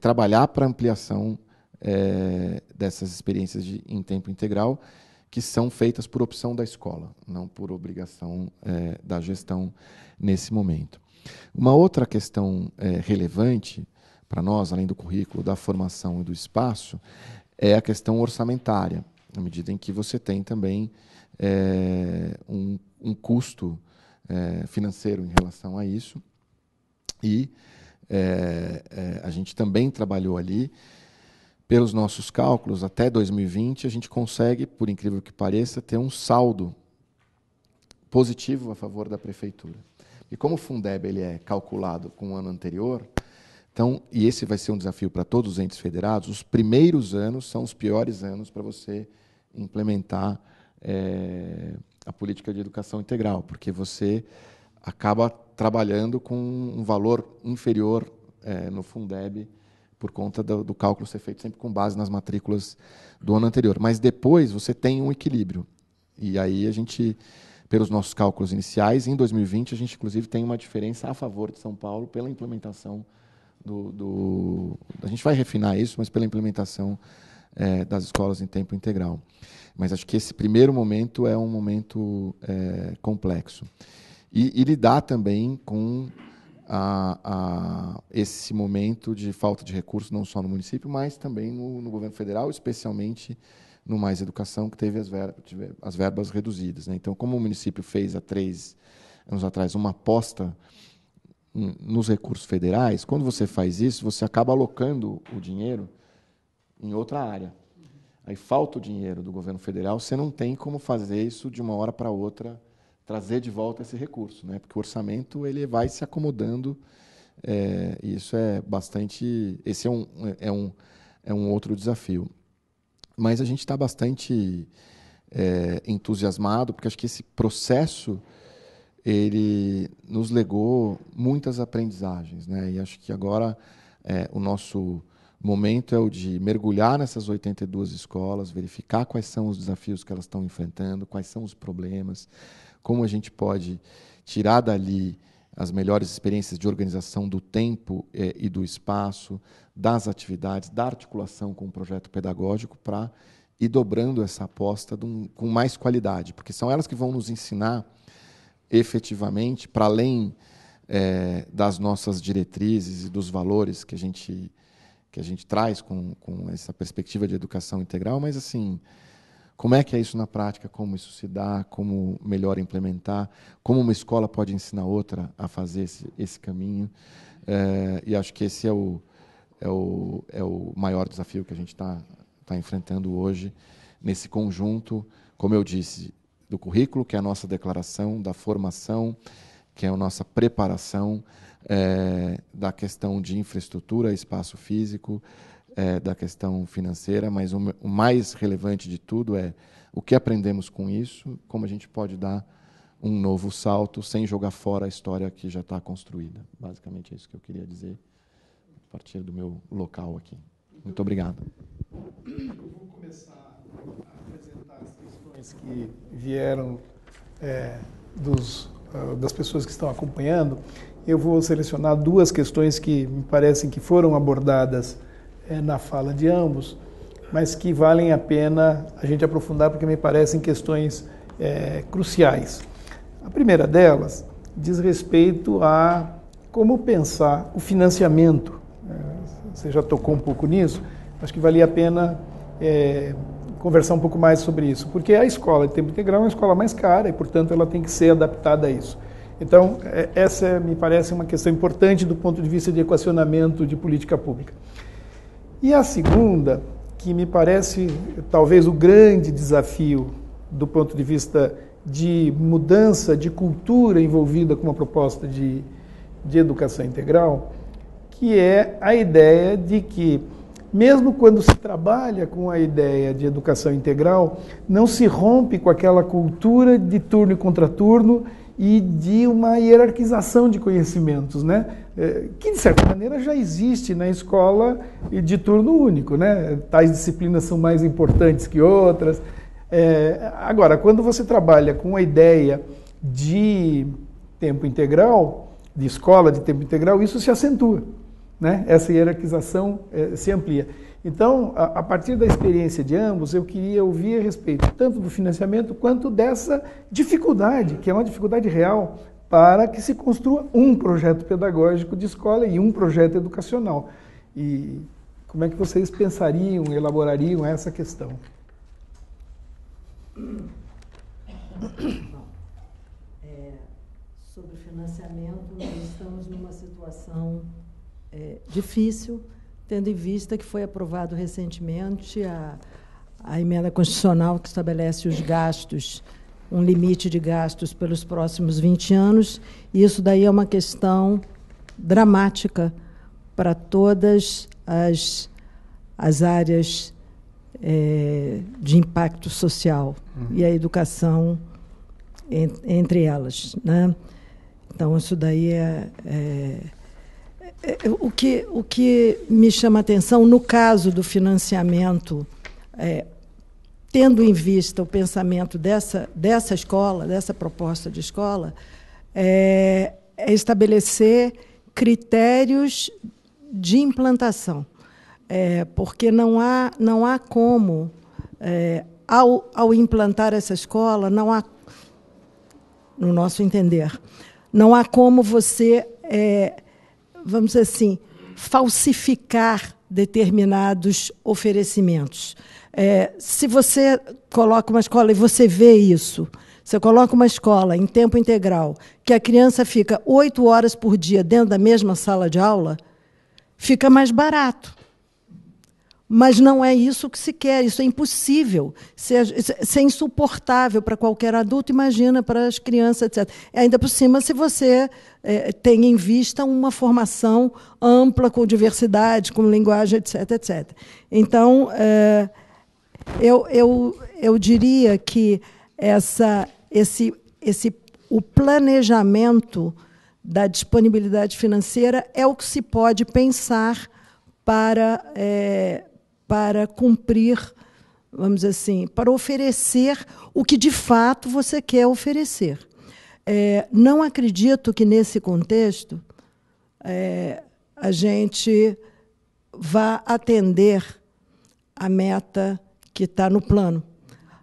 trabalhar para a ampliação dessas experiências em tempo integral, que são feitas por opção da escola, não por obrigação da gestão nesse momento. Uma outra questão relevante para nós, além do currículo, da formação e do espaço, é a questão orçamentária, na medida em que você tem também um custo financeiro em relação a isso, e a gente também trabalhou ali, pelos nossos cálculos, até 2020, a gente consegue, por incrível que pareça, ter um saldo positivo a favor da prefeitura. E como o Fundeb ele é calculado com o ano anterior, então, e esse vai ser um desafio para todos os entes federados, os primeiros anos são os piores anos para você implementar a política de educação integral, porque você acaba trabalhando com um valor inferior no Fundeb, por conta do cálculo ser feito sempre com base nas matrículas do ano anterior. Mas depois você tem um equilíbrio. E aí a gente, pelos nossos cálculos iniciais, em 2020, a gente inclusive tem uma diferença a favor de São Paulo pela implementação a gente vai refinar isso, mas pela implementação das escolas em tempo integral. Mas acho que esse primeiro momento é um momento complexo. E lidar também com esse momento de falta de recursos, não só no município, mas também no governo federal, especialmente no Mais Educação, que teve as verbas reduzidas, né? Então, como o município fez há 3 anos atrás uma aposta nos recursos federais, quando você faz isso, você acaba alocando o dinheiro em outra área. Aí falta o dinheiro do governo federal, você não tem como fazer isso de uma hora para outra, trazer de volta esse recurso, né? Porque o orçamento ele vai se acomodando, e isso é bastante... Esse é um outro desafio. Mas a gente está bastante entusiasmado, porque acho que esse processo ele nos legou muitas aprendizagens, né? E acho que agora o nosso momento é o de mergulhar nessas 82 escolas, verificar quais são os desafios que elas estão enfrentando, quais são os problemas, como a gente pode tirar dali as melhores experiências de organização do tempo e do espaço, das atividades, da articulação com o projeto pedagógico, para ir dobrando essa aposta com mais qualidade, porque são elas que vão nos ensinar efetivamente, para além das nossas diretrizes e dos valores que a gente traz com essa perspectiva de educação integral, mas, assim, como é que é isso na prática, como isso se dá, como melhor implementar, como uma escola pode ensinar outra a fazer esse caminho. E acho que esse é o maior desafio que a gente está enfrentando hoje, nesse conjunto, como eu disse, do currículo, que é a nossa declaração, da formação, que é a nossa preparação, da questão de infraestrutura, espaço físico, da questão financeira, mas o mais relevante de tudo é o que aprendemos com isso, como a gente pode dar um novo salto sem jogar fora a história que já está construída. Basicamente é isso que eu queria dizer a partir do meu local aqui. Muito obrigado. Eu vou começar a apresentar as questões que vieram das pessoas que estão acompanhando. Eu vou selecionar duas questões que me parecem que foram abordadas na fala de ambos, mas que valem a pena a gente aprofundar, porque me parecem questões cruciais. A primeira delas diz respeito a como pensar o financiamento. Você já tocou um pouco nisso, acho que valia a pena conversar um pouco mais sobre isso, porque a escola de tempo integral é uma escola mais cara e, portanto, ela tem que ser adaptada a isso. Então, essa me parece uma questão importante do ponto de vista de equacionamento de política pública. E a segunda, que me parece talvez o grande desafio do ponto de vista de mudança de cultura envolvida com uma proposta de educação integral, que é a ideia de que, mesmo quando se trabalha com a ideia de educação integral, não se rompe com aquela cultura de turno e contraturno e de uma hierarquização de conhecimentos, né? Que, de certa maneira, já existe na escola de turno único, né? Tais disciplinas são mais importantes que outras. Agora, quando você trabalha com a ideia de tempo integral, de escola de tempo integral, isso se acentua, né? Essa hierarquização se amplia. Então, a partir da experiência de ambos, eu queria ouvir a respeito tanto do financiamento quanto dessa dificuldade, que é uma dificuldade real, para que se construa um projeto pedagógico de escola e um projeto educacional. E como é que vocês pensariam, elaborariam essa questão? Bom, sobre o financiamento, nós estamos numa situação difícil, tendo em vista que foi aprovado recentemente a emenda constitucional que estabelece os gastos, um limite de gastos pelos próximos 20 anos, e isso daí é uma questão dramática para todas as áreas de impacto social, e a educação entre elas, né? Então, isso daí o que me chama a atenção, no caso do financiamento, tendo em vista o pensamento dessa escola, dessa proposta de escola, é estabelecer critérios de implantação, porque não há como, ao implantar essa escola, não há, no nosso entender, não há como você, vamos dizer assim, falsificar determinados oferecimentos. Se você coloca uma escola e você vê isso, você coloca uma escola em tempo integral, que a criança fica 8 horas por dia dentro da mesma sala de aula, fica mais barato. Mas não é isso que se quer, isso é impossível, isso é insuportável para qualquer adulto, imagina para as crianças, etc. Ainda por cima, se você tem em vista uma formação ampla, com diversidade, com linguagem, etc. etc. Então, eu diria que o planejamento da disponibilidade financeira é o que se pode pensar para cumprir, vamos dizer assim, para oferecer o que de fato você quer oferecer. Não acredito que, nesse contexto, a gente vá atender a meta que está no plano.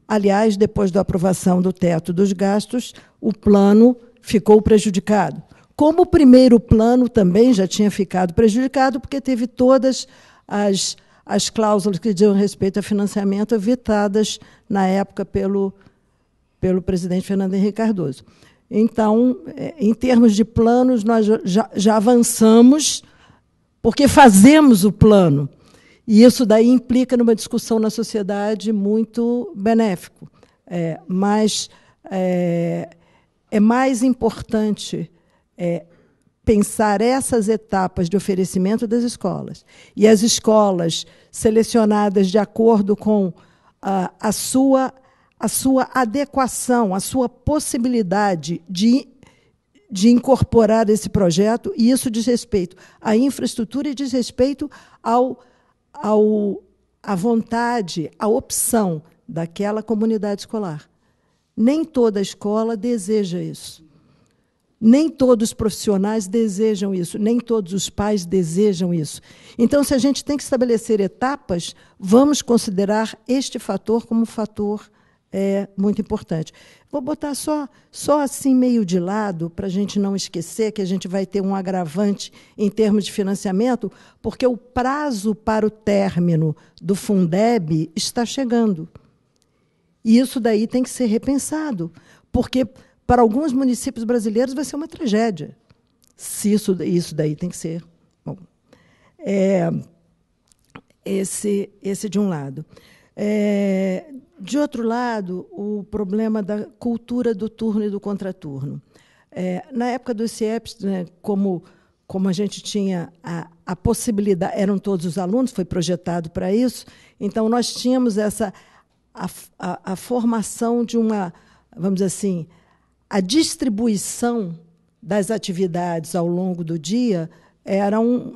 Aliás, depois da aprovação do teto dos gastos, o plano ficou prejudicado. como o primeiro plano também já tinha ficado prejudicado, porque teve todas as cláusulas que dizem respeito a financiamento vetadas na época pelo presidente Fernando Henrique Cardoso. Então, em termos de planos, nós já avançamos, porque fazemos o plano. E isso daí implica numa discussão na sociedade muito benéfico. Mas é mais importante pensar essas etapas de oferecimento das escolas. E as escolas selecionadas de acordo com a sua adequação, a sua possibilidade de incorporar esse projeto, e isso diz respeito à infraestrutura e diz respeito à vontade, à opção daquela comunidade escolar. Nem toda escola deseja isso. Nem todos os profissionais desejam isso, nem todos os pais desejam isso. Então, se a gente tem que estabelecer etapas, vamos considerar este fator como um fator muito importante. Vou botar só assim meio de lado, para a gente não esquecer que a gente vai ter um agravante em termos de financiamento, porque o prazo para o término do Fundeb está chegando. E isso daí tem que ser repensado, porque para alguns municípios brasileiros vai ser uma tragédia. Se isso daí tem que ser. Bom, esse de um lado. De outro lado, o problema da cultura do turno e do contraturno. Na época dos CIEPs, né, como a gente tinha a possibilidade, eram todos os alunos, foi projetado para isso, então nós tínhamos a formação de uma, vamos dizer assim, a distribuição das atividades ao longo do dia eram,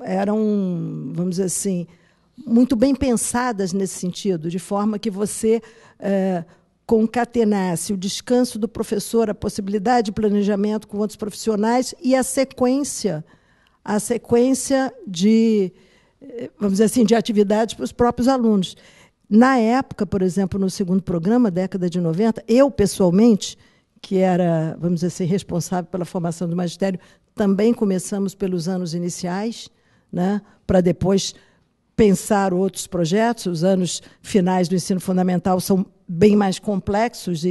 vamos dizer assim, muito bem pensadas nesse sentido, de forma que você concatenasse o descanso do professor, a possibilidade de planejamento com outros profissionais e a sequência de, vamos dizer assim, de atividades para os próprios alunos. Na época, por exemplo, no segundo programa, década de 90, eu, pessoalmente, que era, vamos dizer assim, responsável pela formação do magistério, também começamos pelos anos iniciais, né, para depois pensar outros projetos. Os anos finais do ensino fundamental são bem mais complexos.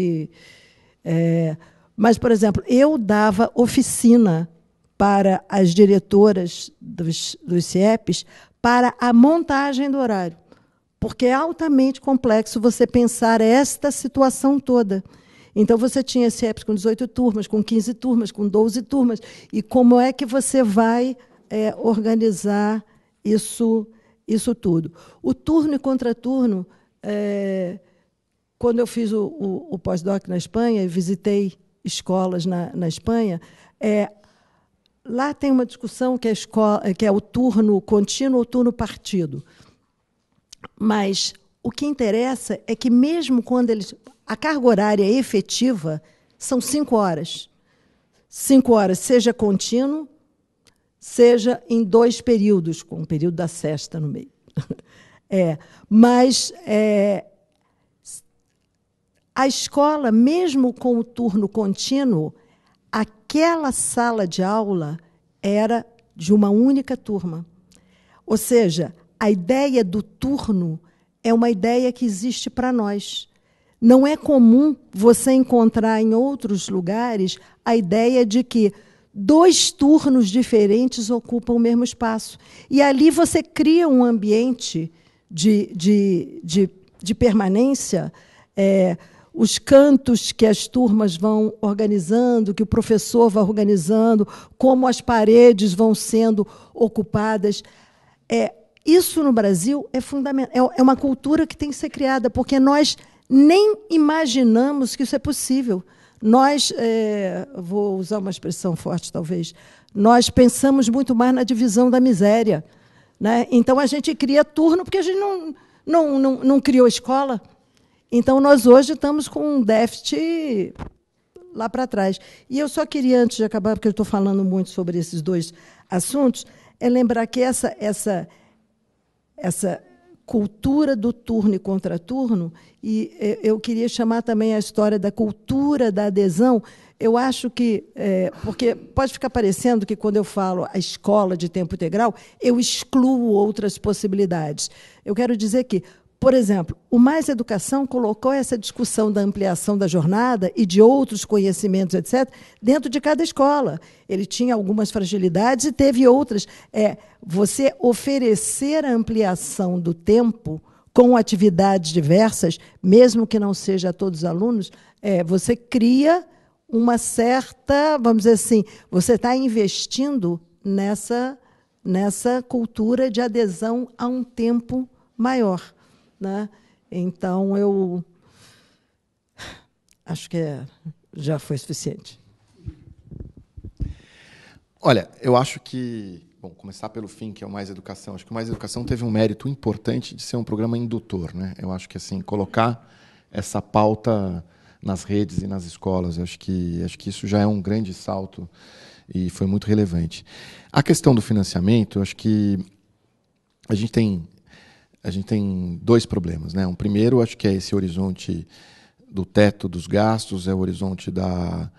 Mas, por exemplo, eu dava oficina para as diretoras dos CIEPs para a montagem do horário, porque é altamente complexo você pensar esta situação toda. Então, você tinha CIEPs com 18 turmas, com 15 turmas, com 12 turmas, e como é que você vai organizar isso tudo? O turno e contraturno, quando eu fiz o pós-doc na Espanha, e visitei escolas na Espanha, lá tem uma discussão que é o turno contínuo ou o turno partido. Mas o que interessa é que, mesmo quando a carga horária efetiva são 5 horas. 5 horas, seja contínuo, seja em 2 períodos, com o período da sesta no meio. Mas a escola, mesmo com o turno contínuo, aquela sala de aula era de uma única turma. Ou seja, a ideia do turno é uma ideia que existe para nós. Não é comum você encontrar em outros lugares a ideia de que 2 turnos diferentes ocupam o mesmo espaço. E ali você cria um ambiente de permanência, os cantos que as turmas vão organizando, que o professor vai organizando, como as paredes vão sendo ocupadas. Isso, no Brasil, é fundamental. É uma cultura que tem que ser criada, porque nós nem imaginamos que isso é possível. Nós, vou usar uma expressão forte, talvez, nós pensamos muito mais na divisão da miséria, né? Então, a gente cria turno porque a gente não criou escola. Então, nós hoje estamos com um déficit lá para trás. E eu só queria, antes de acabar, porque eu estou falando muito sobre esses 2 assuntos, lembrar que essa cultura do turno e contraturno, e eu queria chamar também a história da cultura da adesão. Eu acho que, porque pode ficar parecendo que, quando eu falo a escola de tempo integral, eu excluo outras possibilidades. Eu quero dizer que, por exemplo, o Mais Educação colocou essa discussão da ampliação da jornada e de outros conhecimentos, etc., dentro de cada escola. Ele tinha algumas fragilidades e teve outras. Você oferecer a ampliação do tempo com atividades diversas, mesmo que não seja a todos os alunos, você cria uma certa, vamos dizer assim, você está investindo nessa cultura de adesão a um tempo maior, né? Então, eu acho que já foi suficiente. Olha, eu acho que, bom, começar pelo fim, que é o Mais Educação. Acho que o Mais Educação teve um mérito importante de ser um programa indutor, né? Eu acho que, assim, colocar essa pauta nas redes e nas escolas, acho que isso já é um grande salto e foi muito relevante. A questão do financiamento, acho que a gente tem dois problemas, né? Um primeiro, acho que é esse horizonte do teto dos gastos, é o horizonte da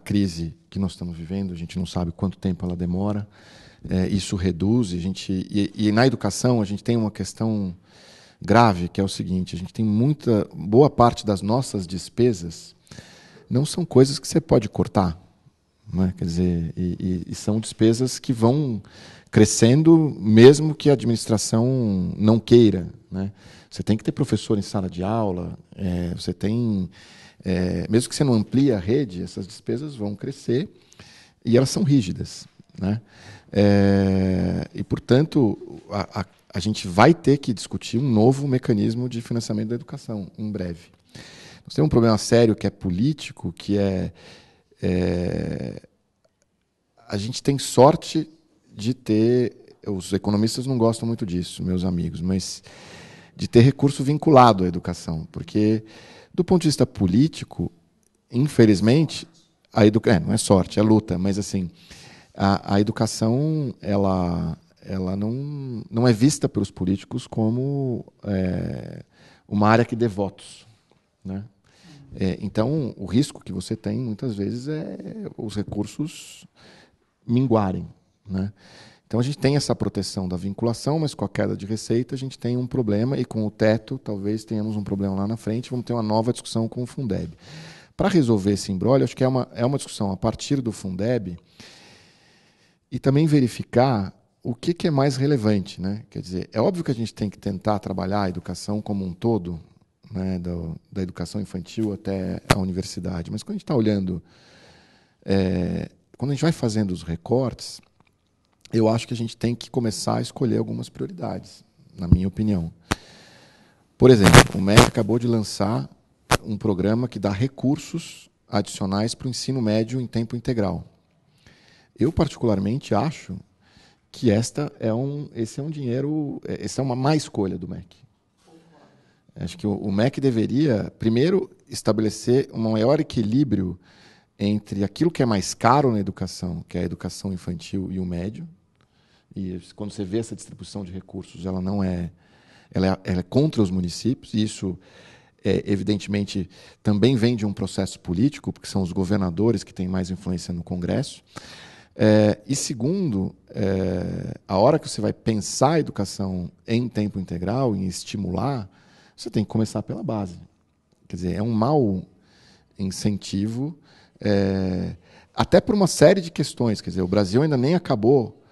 crise que nós estamos vivendo. A gente não sabe quanto tempo ela demora. Isso reduz. E na educação a gente tem uma questão grave, que é o seguinte: a gente tem boa parte das nossas despesas não são coisas que você pode cortar, né? Quer dizer, e são despesas que vão crescendo, mesmo que a administração não queira, né? Você tem que ter professor em sala de aula, você tem, mesmo que você não amplie a rede, essas despesas vão crescer e elas são rígidas, né? E, portanto, a gente vai ter que discutir um novo mecanismo de financiamento da educação em breve. Nós temos um problema sério que é político, que a gente tem sorte de ter, os economistas não gostam muito disso, meus amigos, mas de ter recurso vinculado à educação, porque, do ponto de vista político, infelizmente, não é sorte, é luta, mas assim, a educação ela não é vista pelos políticos como uma área que dê votos, né? Então, o risco que você tem, muitas vezes, é os recursos minguarem, né? Então, a gente tem essa proteção da vinculação, mas com a queda de receita a gente tem um problema, e com o teto talvez tenhamos um problema lá na frente, vamos ter uma nova discussão com o Fundeb. Para resolver esse imbróglio, acho que é uma discussão a partir do Fundeb e também verificar o que é mais relevante, né? Quer dizer, é óbvio que a gente tem que tentar trabalhar a educação como um todo, né, da educação infantil até a universidade, mas quando a gente está olhando, quando a gente vai fazendo os recortes, eu acho que a gente tem que começar a escolher algumas prioridades, na minha opinião. Por exemplo, o MEC acabou de lançar um programa que dá recursos adicionais para o ensino médio em tempo integral. Eu, particularmente, acho que esse é um dinheiro, essa é uma má escolha do MEC. Acho que o MEC deveria, primeiro, estabelecer um maior equilíbrio entre aquilo que é mais caro na educação, que é a educação infantil e o médio. E quando você vê essa distribuição de recursos, ela é contra os municípios, e isso, evidentemente, também vem de um processo político, porque são os governadores que têm mais influência no Congresso. E segundo, a hora que você vai pensar a educação em tempo integral, em estimular, você tem que começar pela base. Quer dizer, é um mau incentivo, até por uma série de questões. Quer dizer, o Brasil ainda nem acabou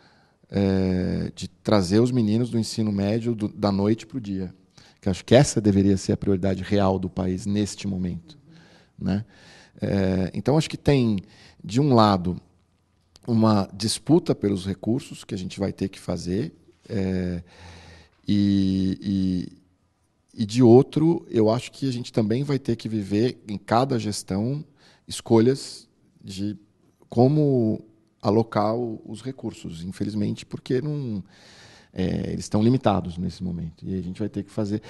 de trazer os meninos do ensino médio da noite para o dia. Que acho que essa deveria ser a prioridade real do país neste momento, né? Então, acho que tem, de um lado, uma disputa pelos recursos que a gente vai ter que fazer, e de outro, eu acho que a gente também vai ter que viver, em cada gestão, escolhas de como alocar os recursos, infelizmente, porque eles estão limitados nesse momento. E a gente vai ter que fazer...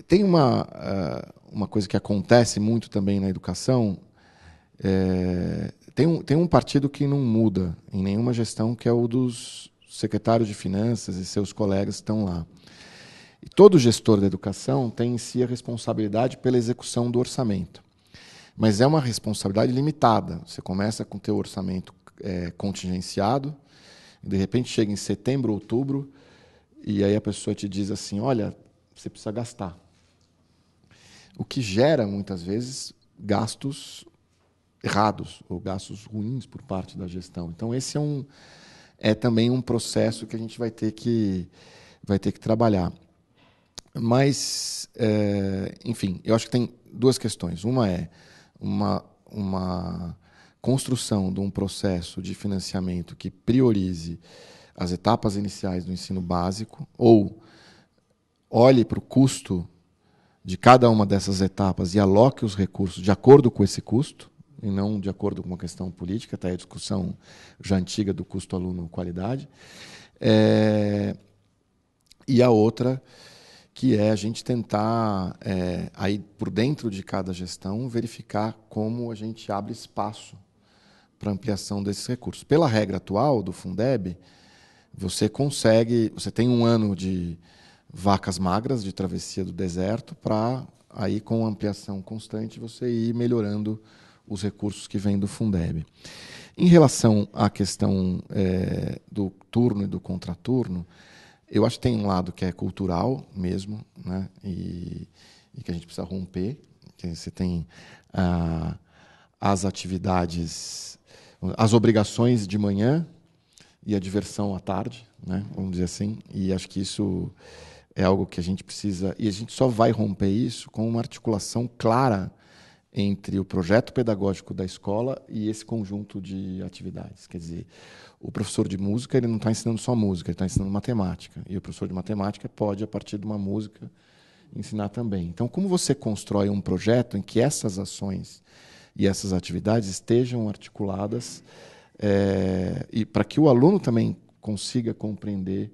Tem uma coisa que acontece muito também na educação. Tem um partido que não muda em nenhuma gestão, que é o dos secretário de Finanças e seus colegas estão lá. E todo gestor da educação tem em si a responsabilidade pela execução do orçamento. Mas é uma responsabilidade limitada. Você começa com o teu orçamento contingenciado, e de repente chega em setembro, outubro, e aí a pessoa te diz assim, olha, você precisa gastar. O que gera, muitas vezes, gastos errados, ou gastos ruins por parte da gestão. Então, esse é também um processo que a gente vai ter que trabalhar. Mas, enfim, eu acho que tem duas questões. Uma é uma construção de um processo de financiamento que priorize as etapas iniciais do ensino básico, ou olhe para o custo de cada uma dessas etapas e aloque os recursos de acordo com esse custo, e não de acordo com uma questão política, até a discussão já antiga do custo aluno-qualidade. E a outra, que é a gente tentar, aí por dentro de cada gestão, verificar como a gente abre espaço para ampliação desses recursos. Pela regra atual do Fundeb, você tem um ano de vacas magras, de travessia do deserto, para aí com ampliação constante você ir melhorando os recursos que vêm do Fundeb. Em relação à questão do turno e do contraturno, eu acho que tem um lado que é cultural mesmo, né? E que a gente precisa romper, que você tem as atividades, as obrigações de manhã e a diversão à tarde, né? Vamos dizer assim, e acho que isso é algo que a gente precisa, e a gente só vai romper isso com uma articulação clara entre o projeto pedagógico da escola e esse conjunto de atividades. Quer dizer, o professor de música ele não está ensinando só música, ele está ensinando matemática. E o professor de matemática pode, a partir de uma música, ensinar também. Então, como você constrói um projeto em que essas ações e essas atividades estejam articuladas e para que o aluno também consiga compreender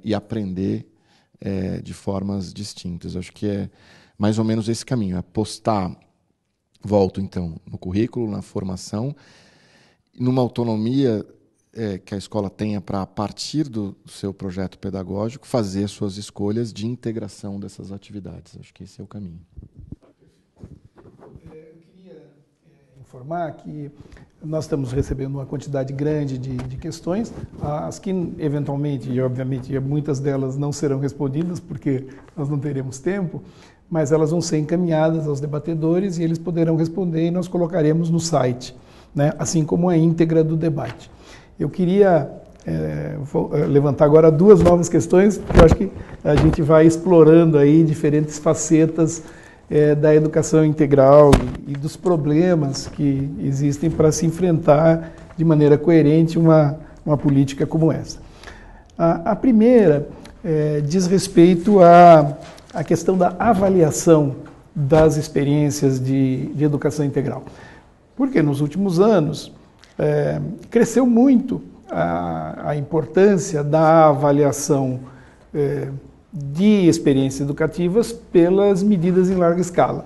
e aprender de formas distintas. Acho que é mais ou menos esse caminho, apostar. Volto, então, no currículo, na formação, numa autonomia que a escola tenha para, a partir do seu projeto pedagógico, fazer suas escolhas de integração dessas atividades. Acho que esse é o caminho. Eu queria informar que nós estamos recebendo uma quantidade grande de questões, as que, eventualmente, e obviamente, muitas delas não serão respondidas, porque nós não teremos tempo, mas elas vão ser encaminhadas aos debatedores e eles poderão responder e nós colocaremos no site, né? Assim como a íntegra do debate. Eu queria levantar agora duas novas questões, porque eu acho que a gente vai explorando aí diferentes facetas da educação integral e dos problemas que existem para se enfrentar de maneira coerente uma política como essa. A primeira diz respeito à questão da avaliação das experiências de educação integral. Porque nos últimos anos cresceu muito a importância da avaliação de experiências educativas pelas medidas em larga escala.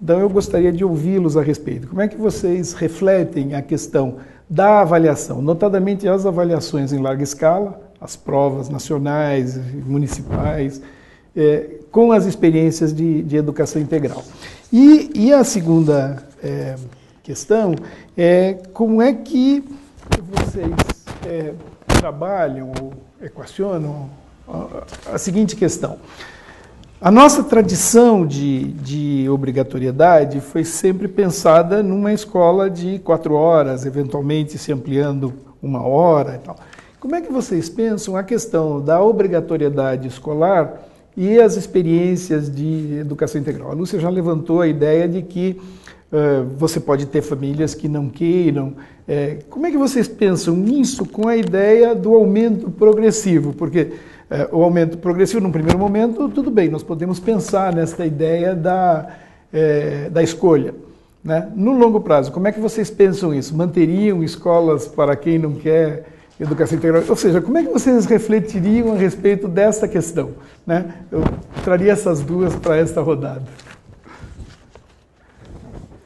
Então eu gostaria de ouvi-los a respeito. Como é que vocês refletem a questão da avaliação, notadamente as avaliações em larga escala, as provas nacionais, municipais, com as experiências de educação integral? E a segunda questão é como é que vocês trabalham ou equacionam a seguinte questão. A nossa tradição de obrigatoriedade foi sempre pensada numa escola de 4 horas, eventualmente se ampliando 1 hora e tal. Como é que vocês pensam a questão da obrigatoriedade escolar e as experiências de educação integral? A Lúcia já levantou a ideia de que você pode ter famílias que não queiram. Como é que vocês pensam nisso com a ideia do aumento progressivo? Porque o aumento progressivo, num primeiro momento, tudo bem, nós podemos pensar nessa ideia da escolha, né? No longo prazo, como é que vocês pensam isso? Manteriam escolas para quem não quer educação integral? Ou seja, como é que vocês refletiriam a respeito dessa questão, né? Eu traria essas duas para esta rodada.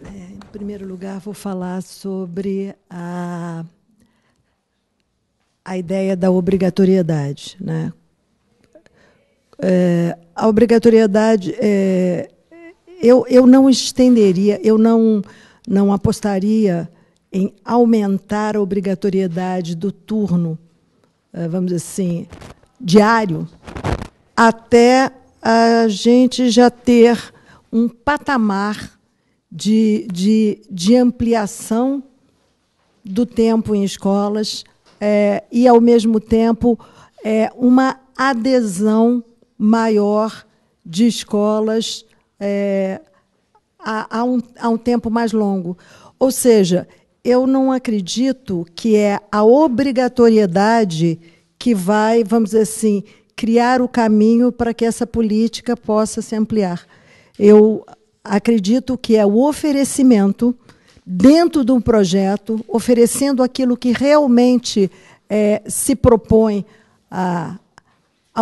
Em primeiro lugar, vou falar sobre a ideia da obrigatoriedade, né? A obrigatoriedade, eu não estenderia, eu não apostaria em aumentar a obrigatoriedade do turno, vamos dizer assim, diário, até a gente já ter um patamar de ampliação do tempo em escolas e, ao mesmo tempo, uma adesão maior de escolas a um tempo mais longo. Ou seja, eu não acredito que é a obrigatoriedade que vai, vamos dizer assim, criar o caminho para que essa política possa se ampliar. Eu acredito que é o oferecimento, dentro de um projeto, oferecendo aquilo que realmente se propõe a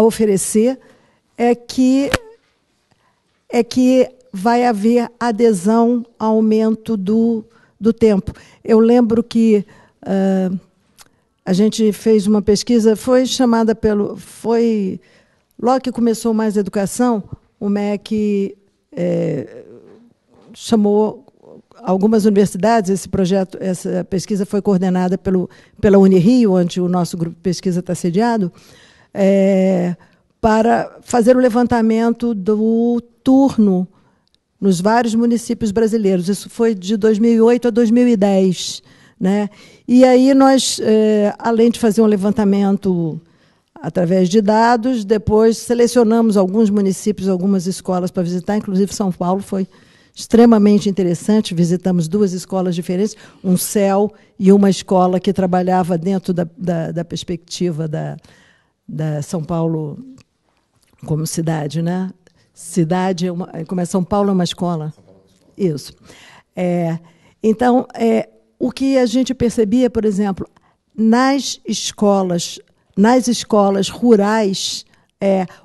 oferecer, é que vai haver adesão, aumento do tempo. Eu lembro que a gente fez uma pesquisa, logo que começou Mais Educação, o MEC chamou algumas universidades. Essa pesquisa foi coordenada pela Unirio, onde o nosso grupo de pesquisa está sediado, para fazer o levantamento do turno nos vários municípios brasileiros. Isso foi de 2008 a 2010. Né? E aí nós, além de fazer um levantamento através de dados, depois selecionamos alguns municípios, algumas escolas para visitar, inclusive São Paulo foi extremamente interessante. Visitamos 2 escolas diferentes, um CEL e uma escola que trabalhava dentro da perspectiva da São Paulo como cidade. Né? Cidade, como é São Paulo é uma escola. Isso. Então, o que a gente percebia, por exemplo, nas escolas rurais,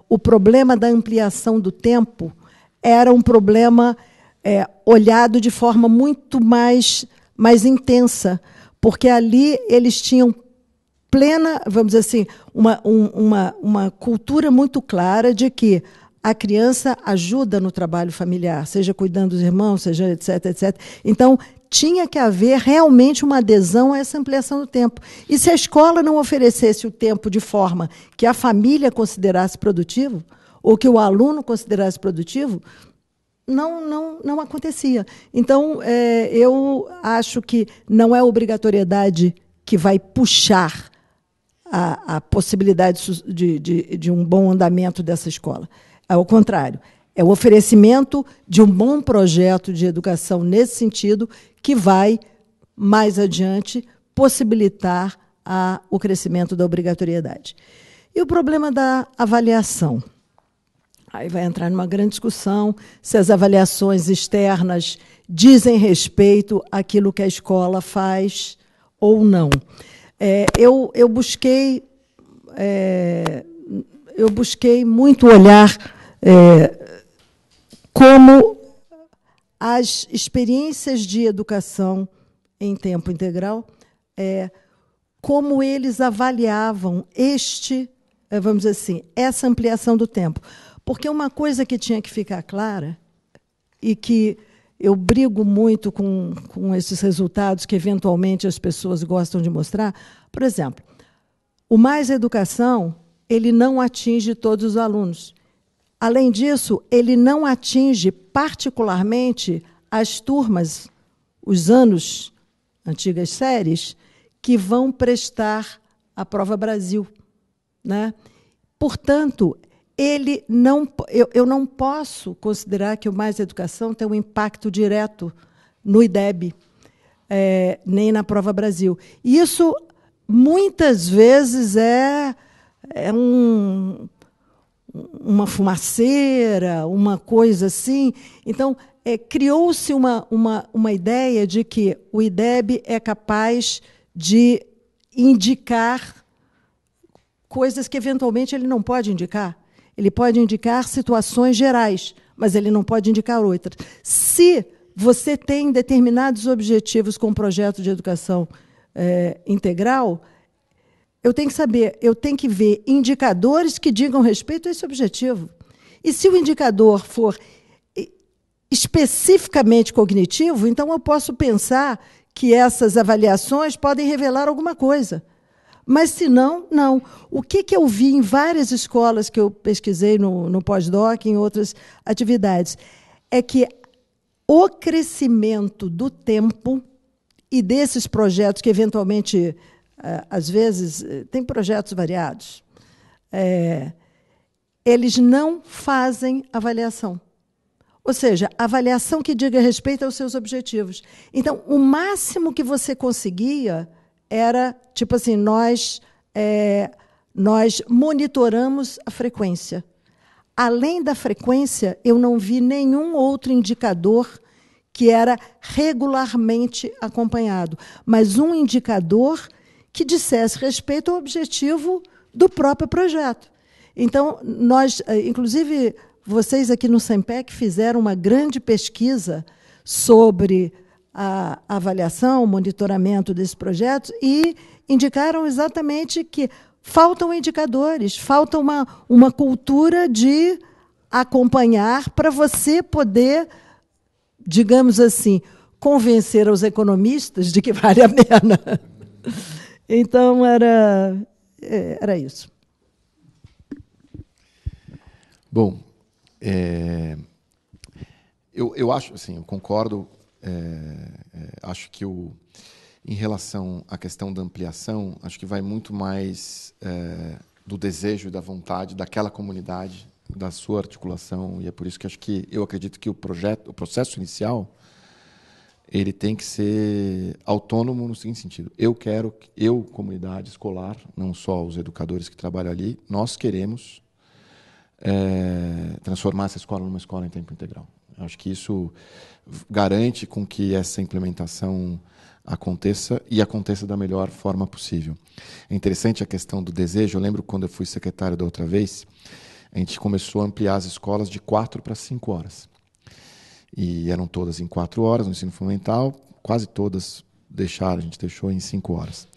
o problema da ampliação do tempo era um problema olhado de forma muito mais intensa, porque ali eles tinham plena, vamos dizer assim, uma cultura muito clara de que a criança ajuda no trabalho familiar, seja cuidando dos irmãos, seja etc, etc. Então, tinha que haver realmente uma adesão a essa ampliação do tempo. E se a escola não oferecesse o tempo de forma que a família considerasse produtivo, ou que o aluno considerasse produtivo, não acontecia. Então, eu acho que não é a obrigatoriedade que vai puxar a possibilidade de um bom andamento dessa escola. Ao contrário, é o oferecimento de um bom projeto de educação nesse sentido que vai, mais adiante, possibilitar o crescimento da obrigatoriedade. E o problema da avaliação? Aí vai entrar numa grande discussão se as avaliações externas dizem respeito àquilo que a escola faz ou não. Eu busquei muito olhar como as experiências de educação em tempo integral, como eles avaliavam vamos dizer assim, essa ampliação do tempo. Porque uma coisa que tinha que ficar clara, e que eu brigo muito com esses resultados que, eventualmente, as pessoas gostam de mostrar, por exemplo, o Mais Educação, ele não atinge todos os alunos. Além disso, ele não atinge particularmente as turmas, os anos, antigas séries, que vão prestar a Prova Brasil. Né? Portanto, eu não posso considerar que o Mais Educação tem um impacto direto no IDEB, nem na Prova Brasil. E isso, muitas vezes, uma fumaceira, uma coisa assim. Então, criou-se uma ideia de que o IDEB é capaz de indicar coisas que, eventualmente, ele não pode indicar. Ele pode indicar situações gerais, mas ele não pode indicar outras. Se você tem determinados objetivos com o projeto de educação integral, eu tenho que saber, eu tenho que ver indicadores que digam respeito a esse objetivo. E se o indicador for especificamente cognitivo, então eu posso pensar que essas avaliações podem revelar alguma coisa. Mas, se não, não. O que eu vi em várias escolas que eu pesquisei no pós-doc, em outras atividades, é que o crescimento do tempo e desses projetos que, eventualmente, às vezes, tem projetos variados, eles não fazem avaliação. Ou seja, avaliação que diga respeito aos seus objetivos. Então, o máximo que você conseguia era, tipo assim, nós monitoramos a frequência. Além da frequência, eu não vi nenhum outro indicador que era regularmente acompanhado, mas um indicador que dissesse respeito ao objetivo do próprio projeto. Então, nós, inclusive, vocês aqui no SEMPEC fizeram uma grande pesquisa sobre a avaliação, o monitoramento desses projetos e indicaram exatamente que faltam indicadores, falta uma cultura de acompanhar para você poder, digamos assim, convencer os economistas de que vale a pena. Então, era isso. Bom, eu acho, assim, eu concordo, acho que em relação à questão da ampliação, acho que vai muito mais do desejo e da vontade daquela comunidade, da sua articulação, e é por isso que eu acredito que o processo inicial, ele tem que ser autônomo no seguinte sentido. Eu, comunidade escolar, não só os educadores que trabalham ali, nós queremos transformar essa escola numa escola em tempo integral. Eu acho que isso garante com que essa implementação aconteça e aconteça da melhor forma possível. É interessante a questão do desejo. Eu lembro quando eu fui secretário da outra vez, a gente começou a ampliar as escolas de 4 para 5 horas. E eram todas em 4 horas no ensino fundamental, quase todas a gente deixou em 5 horas.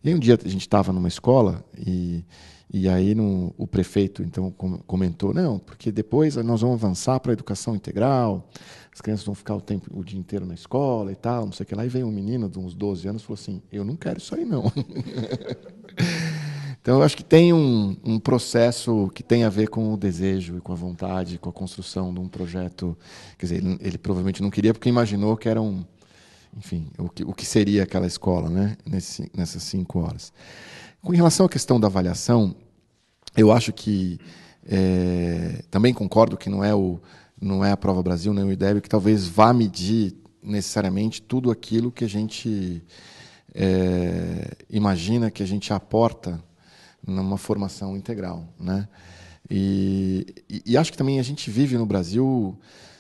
E aí um dia a gente estava numa escola e aí o prefeito então comentou, não, porque depois nós vamos avançar para a educação integral, as crianças vão ficar o dia inteiro na escola e tal, não sei o que lá. E veio um menino de uns 12 anos e falou assim, eu não quero isso aí não. Então, eu acho que tem um processo que tem a ver com o desejo e com a vontade, com a construção de um projeto. Quer dizer, ele provavelmente não queria porque imaginou que era enfim, o que seria aquela escola, né, nessas 5 horas. Com relação à questão da avaliação, eu acho que também concordo que não é a Prova Brasil, nem o IDEB, que talvez vá medir necessariamente tudo aquilo que a gente imagina que a gente aporta numa formação integral, né? E acho que também a gente vive no Brasil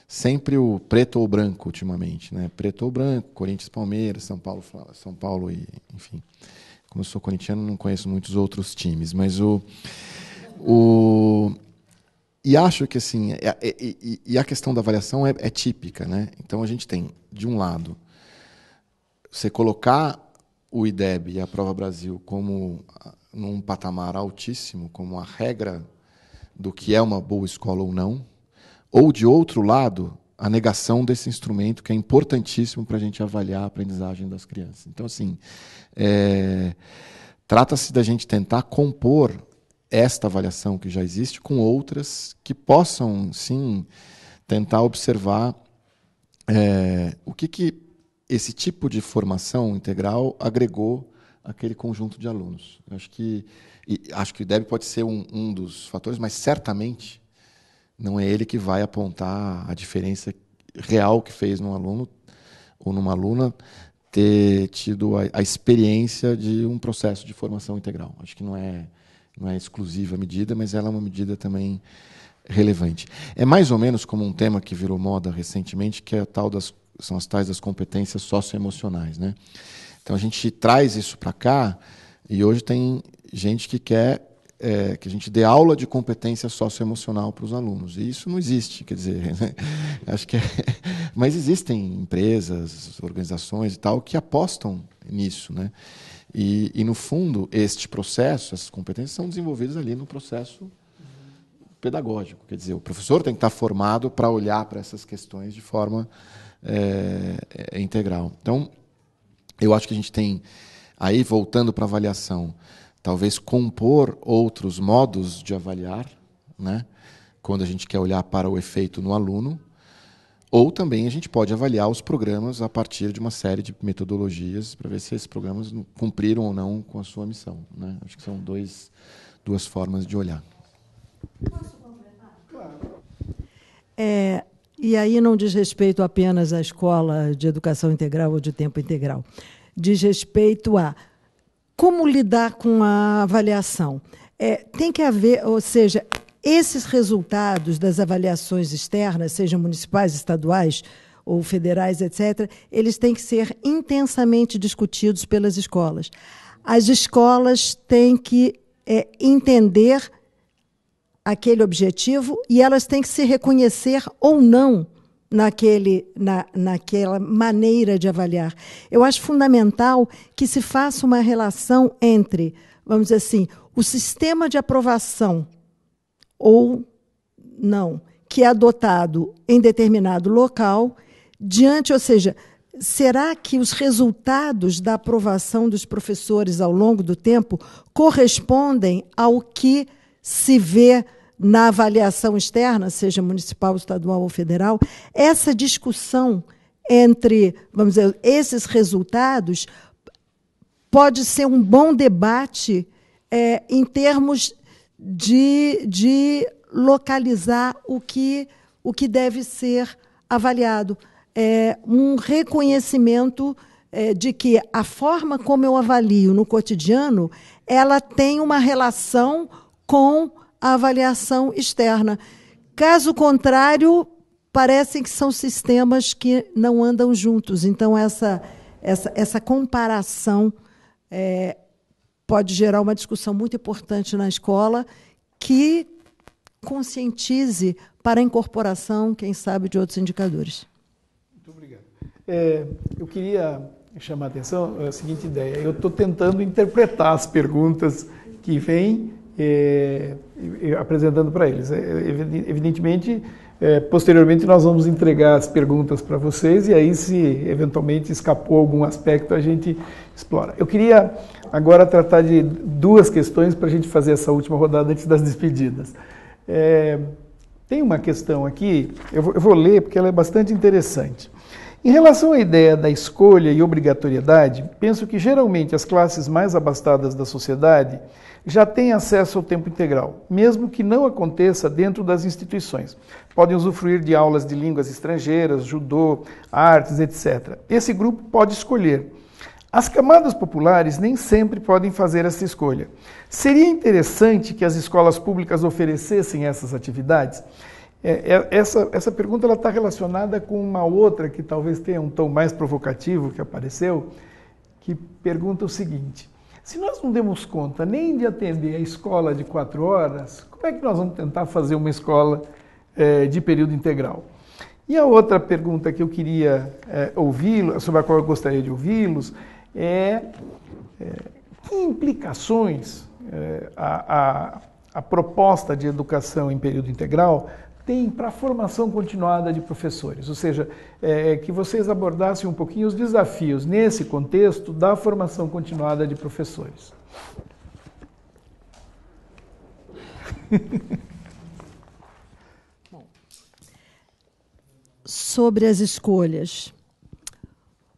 sempre o preto ou branco ultimamente, né? Preto ou branco, Corinthians, Palmeiras, São Paulo e, enfim. Como eu sou corintiano, não conheço muitos outros times, mas e acho que assim, a questão da avaliação é típica, né? Então a gente tem, de um lado, você colocar o IDEB e a Prova Brasil como num patamar altíssimo, como a regra do que é uma boa escola ou não, ou, de outro lado, a negação desse instrumento que é importantíssimo para a gente avaliar a aprendizagem das crianças. Então, assim, trata-se da gente tentar compor esta avaliação que já existe com outras que possam, sim, tentar observar o que esse tipo de formação integral agregou àquele conjunto de alunos. Eu acho que o IDEB pode ser um dos fatores, mas certamente não é ele que vai apontar a diferença real que fez num aluno ou numa aluna ter tido a experiência de um processo de formação integral. Acho que não é exclusiva a medida, mas ela é uma medida também relevante. É mais ou menos como um tema que virou moda recentemente, que é são as tais das competências socioemocionais, né? Então a gente traz isso para cá e hoje tem gente que quer que a gente dê aula de competência socioemocional para os alunos. E isso não existe, quer dizer, né? Acho que mas existem empresas, organizações e tal que apostam nisso, né? E, no fundo, este processo, essas competências são desenvolvidas ali no processo pedagógico. Quer dizer, o professor tem que estar formado para olhar para essas questões de forma integral. Então, eu acho que a gente tem, aí voltando para a avaliação, talvez compor outros modos de avaliar, né? Quando a gente quer olhar para o efeito no aluno, ou também a gente pode avaliar os programas a partir de uma série de metodologias para ver se esses programas cumpriram ou não com a sua missão, né? Acho que são duas formas de olhar. Posso completar? Claro. E aí não diz respeito apenas à escola de educação integral ou de tempo integral. Diz respeito a como lidar com a avaliação. Tem que haver, ou seja, esses resultados das avaliações externas, sejam municipais, estaduais ou federais, etc., eles têm que ser intensamente discutidos pelas escolas. As escolas têm que entender aquele objetivo e elas têm que se reconhecer ou não naquela maneira de avaliar. Eu acho fundamental que se faça uma relação entre, vamos dizer assim, o sistema de aprovação ou não, que é adotado em determinado local, ou seja, será que os resultados da aprovação dos professores ao longo do tempo correspondem ao que se vê na avaliação externa, seja municipal, estadual ou federal? Essa discussão entre, vamos dizer, esses resultados pode ser um bom debate em termos de localizar o que deve ser avaliado. Um reconhecimento de que a forma como eu avalio no cotidiano, ela tem uma relação com a avaliação externa. Caso contrário, parecem que são sistemas que não andam juntos. Então, essa comparação pode gerar uma discussão muito importante na escola que conscientize para a incorporação, quem sabe, de outros indicadores. Muito obrigado. Eu queria chamar a atenção a seguinte ideia. Eu estou tentando interpretar as perguntas que vêm apresentando para eles. Evidentemente, posteriormente nós vamos entregar as perguntas para vocês e aí, se eventualmente escapou algum aspecto, a gente explora. Eu queria agora tratar de duas questões para a gente fazer essa última rodada antes das despedidas. Tem uma questão aqui, eu vou ler porque ela é bastante interessante. Em relação à ideia da escolha e obrigatoriedade, penso que geralmente as classes mais abastadas da sociedade já têm acesso ao tempo integral, mesmo que não aconteça dentro das instituições. Podem usufruir de aulas de línguas estrangeiras, judô, artes, etc. Esse grupo pode escolher. As camadas populares nem sempre podem fazer essa escolha. Seria interessante que as escolas públicas oferecessem essas atividades? Essa pergunta está relacionada com uma outra que talvez tenha um tom mais provocativo que apareceu, que pergunta o seguinte: se nós não demos conta nem de atender a escola de 4 horas, como é que nós vamos tentar fazer uma escola de período integral? E a outra pergunta que eu queria sobre a qual eu gostaria de ouvi-los, que implicações a proposta de educação em período integral tem para a formação continuada de professores? Ou seja, que vocês abordassem um pouquinho os desafios nesse contexto da formação continuada de professores. Bom, sobre as escolhas,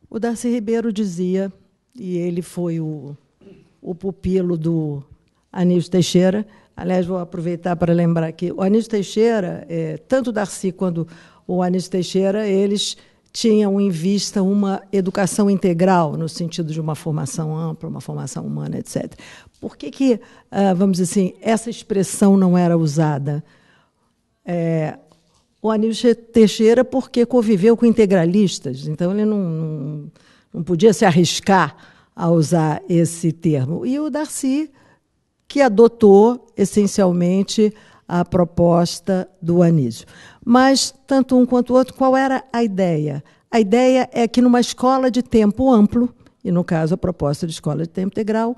o Darcy Ribeiro dizia, e ele foi o pupilo do Anísio Teixeira. Aliás, vou aproveitar para lembrar que o Anísio Teixeira, tanto o Darcy quanto o Anísio Teixeira, eles tinham em vista uma educação integral, no sentido de uma formação ampla, uma formação humana, etc. Por que, vamos dizer assim, essa expressão não era usada? O Anísio Teixeira, porque conviveu com integralistas, então ele não podia se arriscar a usar esse termo. E o Darcy, que adotou, essencialmente, a proposta do Anísio. Mas, tanto um quanto o outro, qual era a ideia? A ideia é que, numa escola de tempo amplo, e, no caso, a proposta de escola de tempo integral,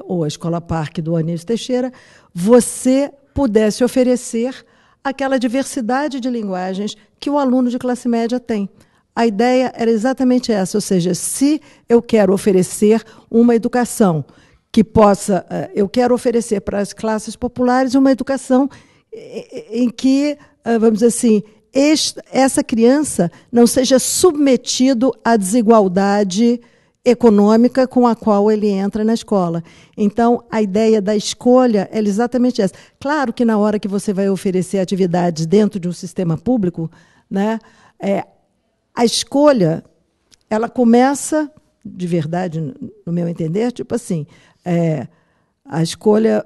ou a Escola Parque do Anísio Teixeira, você pudesse oferecer aquela diversidade de linguagens que o aluno de classe média tem. A ideia era exatamente essa, ou seja, se eu quero oferecer uma educação que possa... Eu quero oferecer para as classes populares uma educação em que, vamos dizer assim, essa criança não seja submetido à desigualdade econômica com a qual ele entra na escola. Então, a ideia da escolha é exatamente essa. Claro que, na hora que você vai oferecer atividades dentro de um sistema público, né, a escolha ela começa, de verdade, no meu entender, tipo assim, a escolha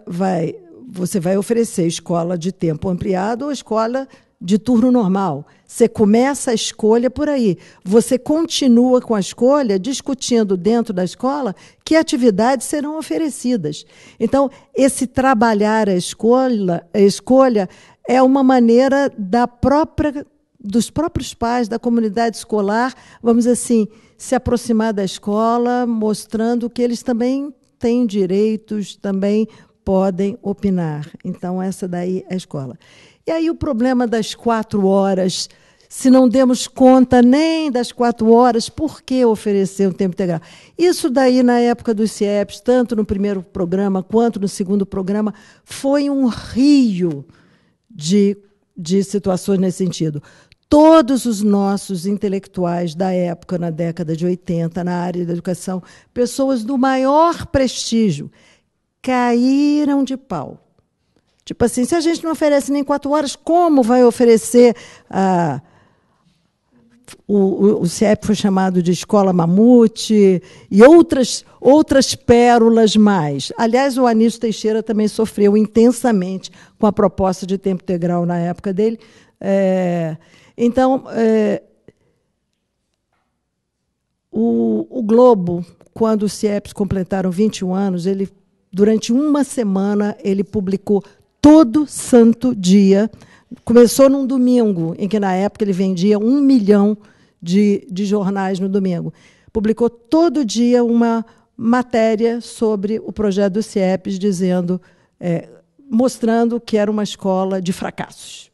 você vai oferecer escola de tempo ampliado ou escola de turno normal. Você começa a escolha por aí. Você continua com a escolha discutindo dentro da escola que atividades serão oferecidas. Então, esse trabalhar a escolha é uma maneira dos próprios pais, da comunidade escolar, vamos dizer assim, se aproximar da escola, mostrando que eles também têm direitos, também podem opinar. Então, essa daí é a escola. E aí o problema das 4 horas, se não demos conta nem das 4 horas, por que oferecer um tempo integral? Isso daí, na época dos CIEPs, tanto no primeiro programa quanto no segundo programa, foi um rio de situações nesse sentido. Todos os nossos intelectuais da época, na década de 80, na área da educação, pessoas do maior prestígio, caíram de pau. Tipo assim, se a gente não oferece nem 4 horas, como vai oferecer? O CIEP foi chamado de Escola Mamute e outras pérolas mais. Aliás, o Anísio Teixeira também sofreu intensamente com a proposta de tempo integral na época dele. Então, o Globo, quando os CIEPs completaram 21 anos, durante uma semana, ele publicou todo santo dia. Começou num domingo, em que, na época, ele vendia 1 milhão de jornais no domingo. Publicou todo dia uma matéria sobre o projeto do CIEPs, mostrando que era uma escola de fracassos.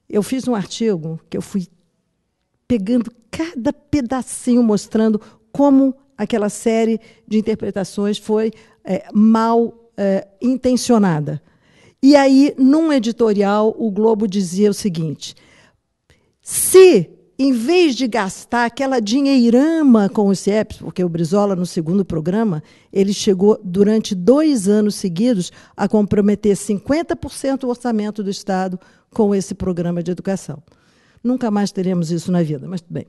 Eu fiz um artigo que eu fui pegando cada pedacinho, mostrando como aquela série de interpretações foi mal intencionada. E aí, num editorial, o Globo dizia o seguinte: se, em vez de gastar aquela dinheirama com os CIEPs, porque o Brizola, no segundo programa, ele chegou, durante 2 anos seguidos, a comprometer 50% do orçamento do Estado com esse programa de educação. Nunca mais teremos isso na vida, mas tudo bem.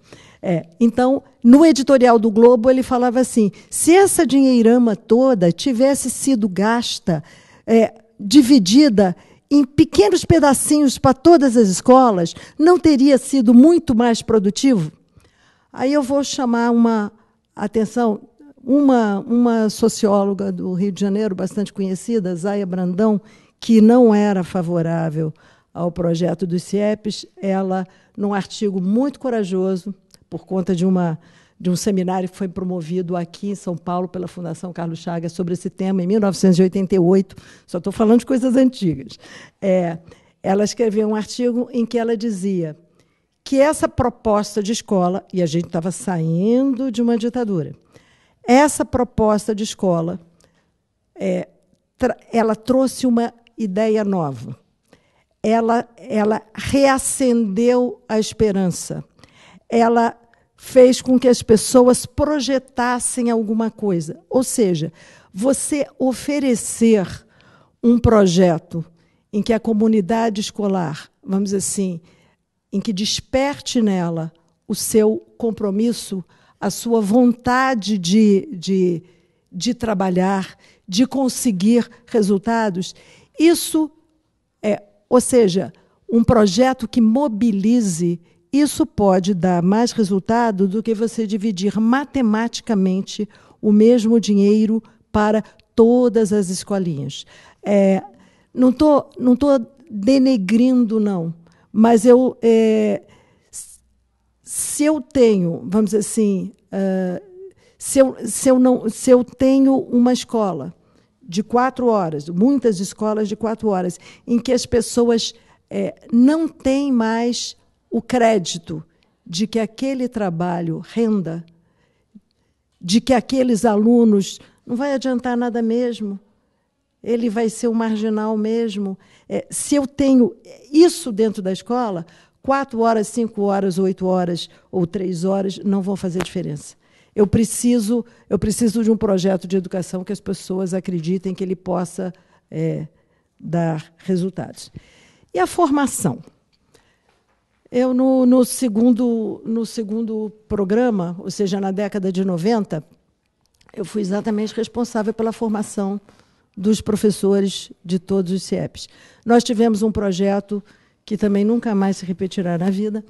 Então, no editorial do Globo, ele falava assim: se essa dinheirama toda tivesse sido gasta, dividida em pequenos pedacinhos para todas as escolas, não teria sido muito mais produtivo? Aí eu vou chamar uma atenção, uma socióloga do Rio de Janeiro, bastante conhecida, Zaia Brandão, que não era favorável ao projeto dos CIEPs, ela, num artigo muito corajoso, por conta de um seminário que foi promovido aqui em São Paulo pela Fundação Carlos Chagas sobre esse tema, em 1988, só estou falando de coisas antigas. Ela escreveu um artigo em que ela dizia que essa proposta de escola, e a gente estava saindo de uma ditadura, essa proposta de escola, ela trouxe uma ideia nova. Ela reacendeu a esperança. Ela fez com que as pessoas projetassem alguma coisa. Ou seja, você oferecer um projeto em que a comunidade escolar, vamos dizer assim, em que desperte nela o seu compromisso, a sua vontade de trabalhar, de conseguir resultados, isso ou seja, um projeto que mobilize, isso pode dar mais resultado do que você dividir matematicamente o mesmo dinheiro para todas as escolinhas. Não estou denegrindo, não, mas se eu tenho, vamos dizer assim, Se eu tenho uma escola de 4 horas, muitas escolas de 4 horas, em que as pessoas não têm mais o crédito de que aquele trabalho renda, de que aqueles alunos não vai adiantar nada mesmo, ele vai ser um marginal mesmo. Se eu tenho isso dentro da escola, 4 horas, 5 horas, 8 horas ou 3 horas não vão fazer diferença. Eu preciso de um projeto de educação que as pessoas acreditem que ele possa dar resultados. E a formação? Eu, no segundo programa, ou seja, na década de 90, eu fui exatamente responsável pela formação dos professores de todos os CIEPs. Nós tivemos um projeto que também nunca mais se repetirá na vida,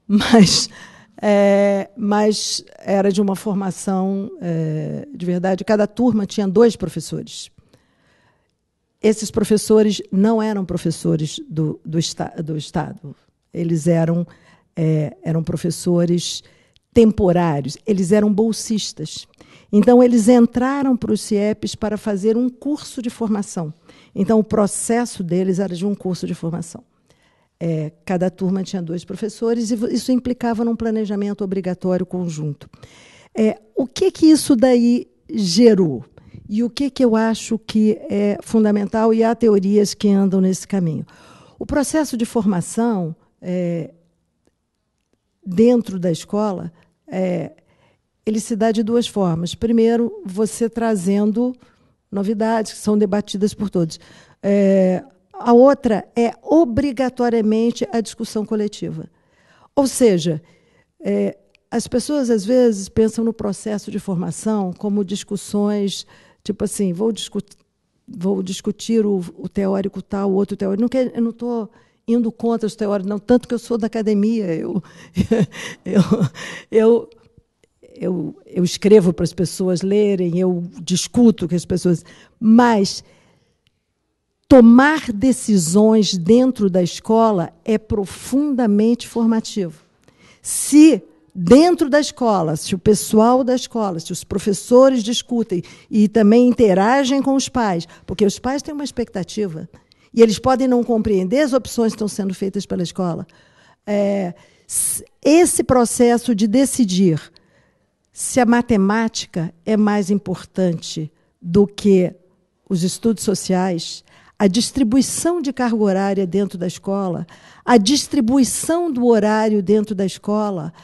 mas era de uma formação de verdade. Cada turma tinha 2 professores. Esses professores não eram professores do Estado. Eles eram professores temporários, eles eram bolsistas. Então, eles entraram para os CIEPs para fazer um curso de formação. Então, o processo deles era de um curso de formação. Cada turma tinha 2 professores, e isso implicava num planejamento obrigatório conjunto. O que isso daí gerou? E o que eu acho que é fundamental, e há teorias que andam nesse caminho? O processo de formação dentro da escola, ele se dá de 2 formas. Primeiro, você trazendo novidades que são debatidas por todos. A outra é, obrigatoriamente, a discussão coletiva. Ou seja, as pessoas, às vezes, pensam no processo de formação como discussões, tipo assim, vou discutir o teórico tal, o outro teórico. Eu não estou indo contra os teóricos, não, tanto que eu sou da academia. Eu escrevo para as pessoas lerem, eu discuto com as pessoas, mas tomar decisões dentro da escola é profundamente formativo. Se dentro da escola, se o pessoal da escola, se os professores discutem e também interagem com os pais, porque os pais têm uma expectativa, e eles podem não compreender as opções que estão sendo feitas pela escola, esse processo de decidir se a matemática é mais importante do que os estudos sociais, a distribuição de carga horária dentro da escola, a distribuição do horário dentro da escola,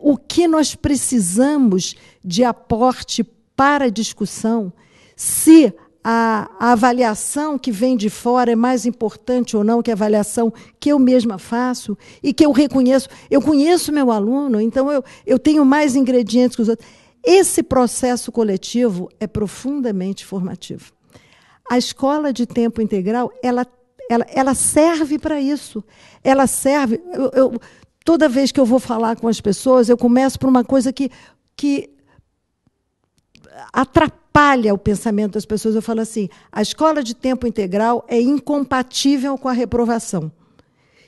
o que nós precisamos de aporte para a discussão, se a avaliação que vem de fora é mais importante ou não que a avaliação que eu mesma faço e que eu reconheço. Eu conheço meu aluno, então eu tenho mais ingredientes que os outros. Esse processo coletivo é profundamente formativo. A escola de tempo integral, ela serve para isso. Ela serve... toda vez que eu vou falar com as pessoas, eu começo por uma coisa que atrapalha o pensamento das pessoas. Eu falo assim, a escola de tempo integral é incompatível com a reprovação.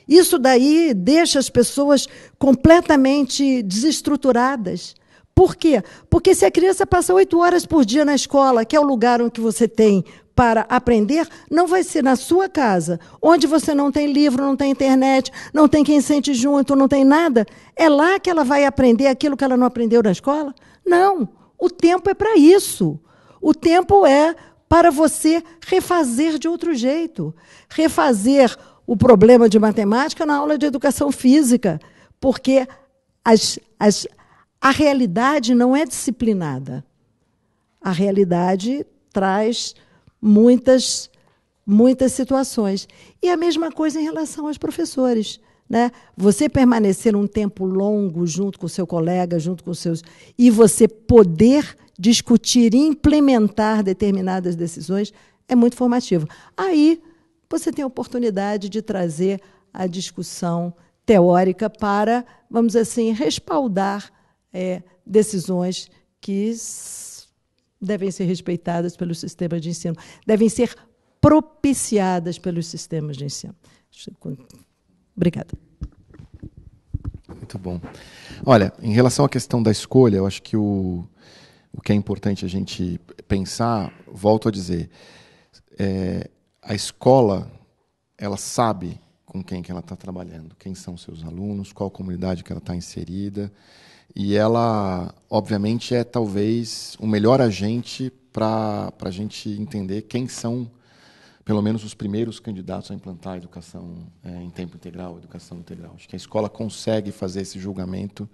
Isso daí deixa as pessoas completamente desestruturadas. Por quê? Porque se a criança passa 8 horas por dia na escola, que é o lugar onde você tem para aprender, não vai ser na sua casa, onde você não tem livro, não tem internet, não tem quem sente junto, não tem nada. É lá que ela vai aprender aquilo que ela não aprendeu na escola? Não. O tempo é para isso. O tempo é para você refazer de outro jeito. Refazer o problema de matemática na aula de educação física, porque a realidade não é disciplinada. A realidade traz muitas situações. E a mesma coisa em relação aos professores. Né? Você permanecer um tempo longo junto com o seu colega, junto com os seus... e você poder discutir e implementar determinadas decisões é muito formativo. Aí você tem a oportunidade de trazer a discussão teórica para, vamos dizer assim, respaldar decisões que devem ser respeitadas pelo sistema de ensino, devem ser propiciadas pelos sistemas de ensino. Obrigada. Muito bom. Olha, em relação à questão da escolha, eu acho que o o que é importante a gente pensar, volto a dizer, a escola, ela sabe com quem que ela está trabalhando, quem são seus alunos, qual comunidade que ela está inserida, e ela, obviamente, é talvez o melhor agente para a gente entender quem são, pelo menos, os primeiros candidatos a implantar a educação em tempo integral, educação integral. Acho que a escola consegue fazer esse julgamento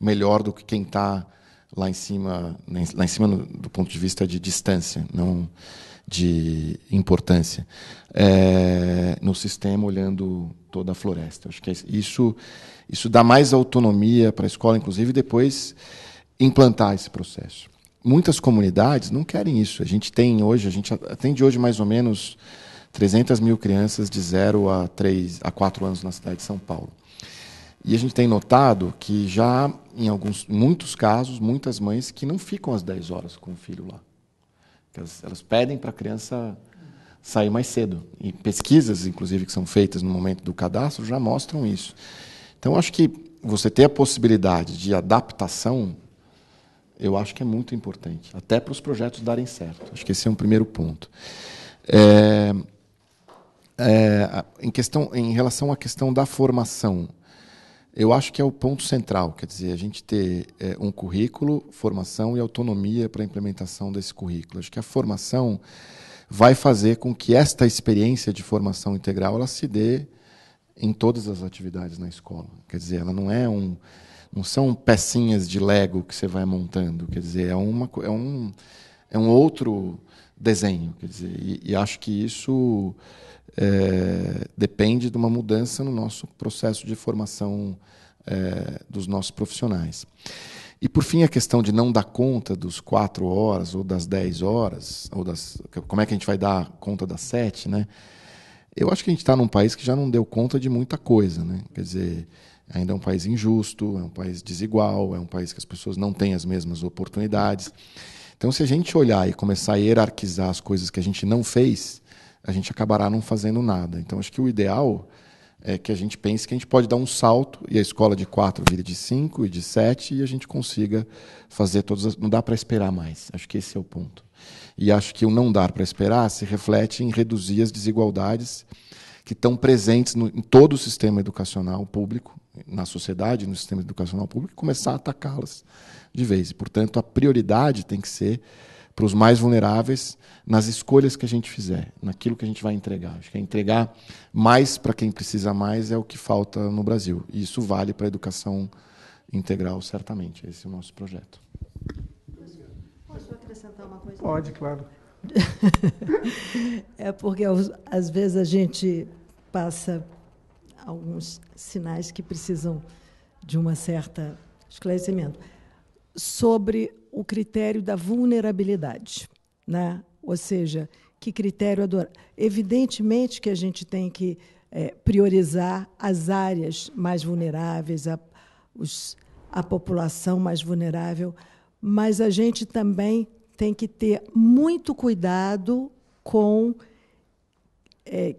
melhor do que quem está lá em cima do ponto de vista de distância, não de importância, no sistema, olhando toda a floresta. Acho que isso dá mais autonomia para a escola, inclusive, depois implantar esse processo. Muitas comunidades não querem isso. A gente atende hoje mais ou menos 300 mil crianças de 0 a 4 anos na cidade de São Paulo. E a gente tem notado que já, em muitos casos, muitas mães que não ficam às 10 horas com o filho lá. Elas pedem para a criança sair mais cedo. E pesquisas, inclusive, que são feitas no momento do cadastro, já mostram isso. Então, acho que você ter a possibilidade de adaptação, eu acho que é muito importante, até para os projetos darem certo. Acho que esse é um primeiro ponto. Em relação à questão da formação, eu acho que é o ponto central, quer dizer, a gente ter um currículo, formação e autonomia para a implementação desse currículo. Acho que a formação vai fazer com que esta experiência de formação integral ela se dê em todas as atividades na escola. Quer dizer, ela não são pecinhas de Lego que você vai montando, quer dizer, é um outro desenho, quer dizer, e acho que isso depende de uma mudança no nosso processo de formação dos nossos profissionais. E, por fim, a questão de não dar conta dos 4 horas ou das 10 horas, como é que a gente vai dar conta das 7, né? Eu acho que a gente está num país que já não deu conta de muita coisa, né? Quer dizer, ainda é um país injusto, é um país desigual, é um país que as pessoas não têm as mesmas oportunidades. Então, se a gente olhar e começar a hierarquizar as coisas que a gente não fez, a gente acabará não fazendo nada. Então, acho que o ideal é que a gente pense que a gente pode dar um salto e a escola de 4 vira de 5 e de 7 e a gente consiga fazer todas. Não dá para esperar mais. Acho que esse é o ponto. E acho que o não dar para esperar se reflete em reduzir as desigualdades que estão presentes em todo o sistema educacional público, na sociedade, no sistema educacional público, e começar a atacá-las de vez. E, portanto, a prioridade tem que ser para os mais vulneráveis nas escolhas que a gente fizer, naquilo que a gente vai entregar. Acho que entregar mais para quem precisa mais é o que falta no Brasil. E isso vale para a educação integral, certamente. Esse é o nosso projeto. Posso acrescentar uma coisa? Pode, claro. É porque, às vezes, a gente passa alguns sinais que precisam de uma certa esclarecimento sobre o critério da vulnerabilidade, né? Ou seja, que critério adorar. Evidentemente que a gente tem que priorizar as áreas mais vulneráveis, a população mais vulnerável, mas a gente também tem que ter muito cuidado com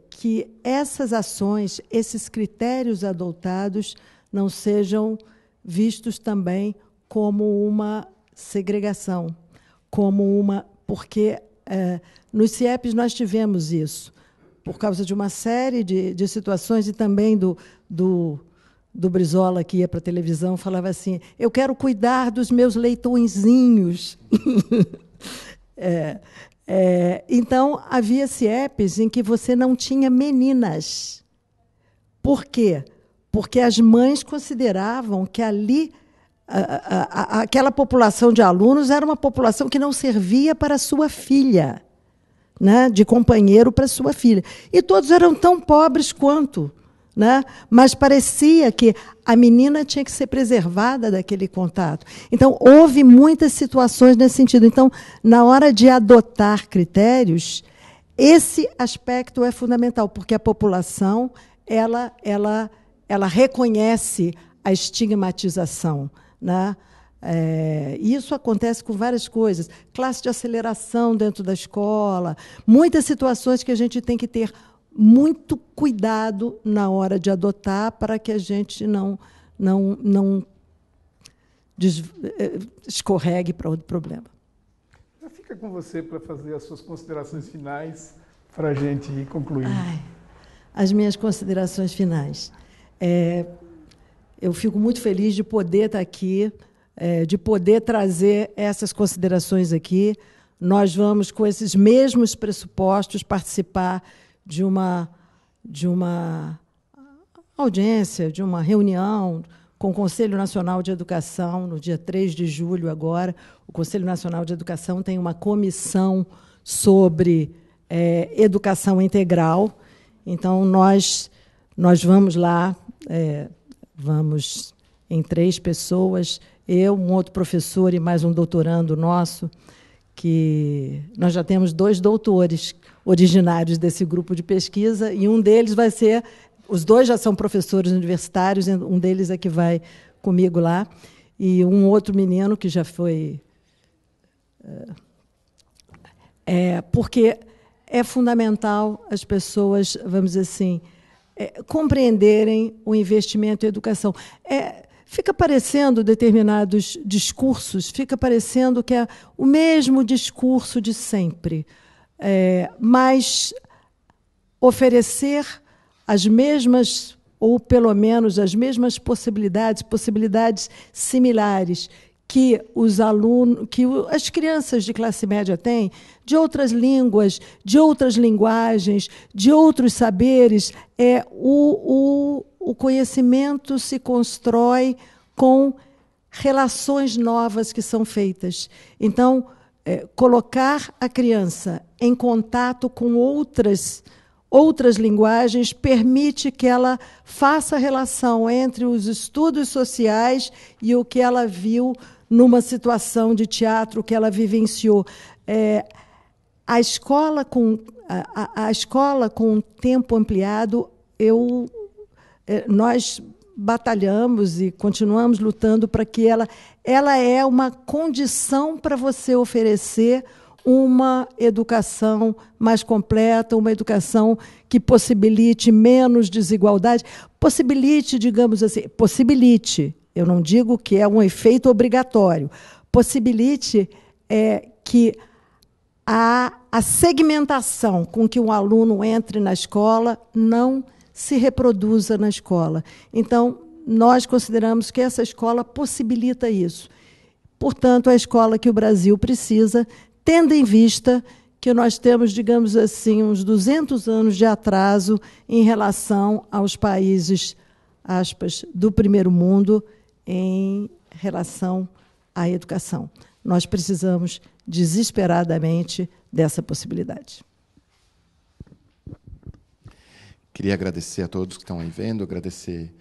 que essas ações, esses critérios adotados, não sejam vistos também como uma segregação, porque nos CIEPs nós tivemos isso, por causa de uma série de situações, e também do Brizola, que ia para a televisão, falava assim: eu quero cuidar dos meus leitõezinhos. Então, havia CIEPs em que você não tinha meninas. Por quê? Porque as mães consideravam que ali aquela população de alunos era uma população que não servia para a sua filha, né? De companheiro para a sua filha. E todos eram tão pobres quanto, né? Mas parecia que a menina tinha que ser preservada daquele contato. Então, houve muitas situações nesse sentido. Então, na hora de adotar critérios, esse aspecto é fundamental, porque a população ela reconhece a estigmatização, né? Isso acontece com várias coisas. Classe de aceleração dentro da escola, muitas situações que a gente tem que ter muito cuidado na hora de adotar para que a gente não escorregue para outro problema. Fica com você para fazer as suas considerações finais para a gente concluir. As minhas considerações finais. Eu fico muito feliz de poder estar aqui, de poder trazer essas considerações aqui. Nós vamos, com esses mesmos pressupostos, participar de uma audiência, de uma reunião com o Conselho Nacional de Educação, no dia 3 de julho agora. O Conselho Nacional de Educação tem uma comissão sobre educação integral. Então, nós vamos lá, vamos em 3 pessoas, eu, um outro professor e mais um doutorando nosso, que nós já temos 2 doutores originários desse grupo de pesquisa, e um deles vai ser, os 2 já são professores universitários, um deles é que vai comigo lá, e um outro menino que já foi... porque é fundamental as pessoas, vamos dizer assim, compreenderem o investimento em educação. Fica parecendo determinados discursos, fica parecendo que é o mesmo discurso de sempre, mas oferecer as mesmas, ou pelo menos as mesmas possibilidades similares que os alunos, que as crianças de classe média têm, de outras línguas, de outras linguagens, de outros saberes, o conhecimento se constrói com relações novas que são feitas. Então, colocar a criança em contato com outras linguagens permite que ela faça a relação entre os estudos sociais e o que ela viu numa situação de teatro que ela vivenciou. A escola com tempo ampliado, nós batalhamos e continuamos lutando para que ela é uma condição para você oferecer uma educação mais completa, uma educação que possibilite menos desigualdade, possibilite, digamos assim, eu não digo que é um efeito obrigatório, possibilite que a segmentação com que um aluno entre na escola não se reproduza na escola. Então, nós consideramos que essa escola possibilita isso. Portanto, a escola que o Brasil precisa, tendo em vista que nós temos, digamos assim, uns 200 anos de atraso em relação aos países, aspas, do primeiro mundo, em relação à educação. Nós precisamos desesperadamente dessa possibilidade. Queria agradecer a todos que estão aí vendo, agradecer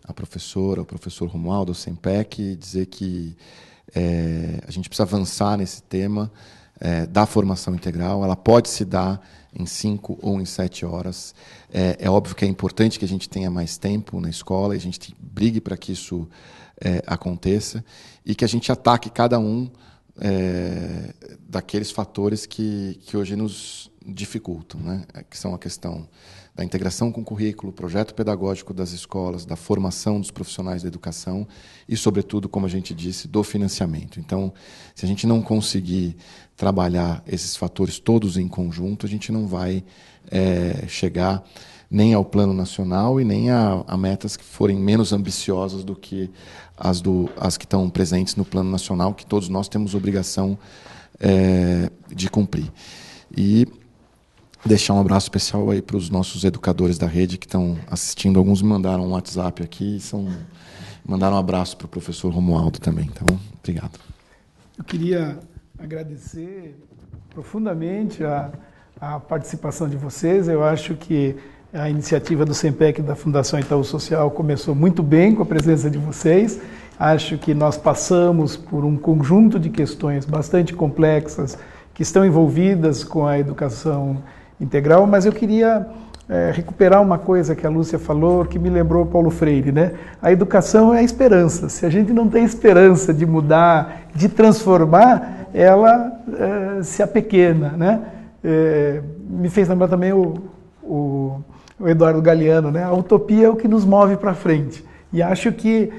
à professora, ao professor Romualdo, ao SEMPEC, e dizer que a gente precisa avançar nesse tema da formação integral. Ela pode se dar em 5 ou em 7 horas. É óbvio que é importante que a gente tenha mais tempo na escola, e a gente brigue para que isso aconteça, e que a gente ataque cada um daqueles fatores que hoje nos dificultam, né? Que são a questão da integração com o currículo, projeto pedagógico das escolas, da formação dos profissionais da educação e, sobretudo, como a gente disse, do financiamento. Então, se a gente não conseguir trabalhar esses fatores todos em conjunto, a gente não vai chegar nem ao plano nacional e nem a metas que forem menos ambiciosas do que as que estão presentes no plano nacional, que todos nós temos obrigação de cumprir. E deixar um abraço especial aí para os nossos educadores da rede que estão assistindo. Alguns me mandaram um WhatsApp aqui, mandaram um abraço para o professor Romualdo também, tá bom? Obrigado. Eu queria agradecer profundamente a participação de vocês. Eu acho que a iniciativa do SEMPEC e da Fundação Itaú Social começou muito bem com a presença de vocês. Acho que nós passamos por um conjunto de questões bastante complexas que estão envolvidas com a educação integral, mas eu queria recuperar uma coisa que a Lúcia falou, que me lembrou Paulo Freire, né? A educação é a esperança. Se a gente não tem esperança de mudar, de transformar, ela se apequena, né? Me fez lembrar também o Eduardo Galeano, né? A utopia é o que nos move para frente. E acho que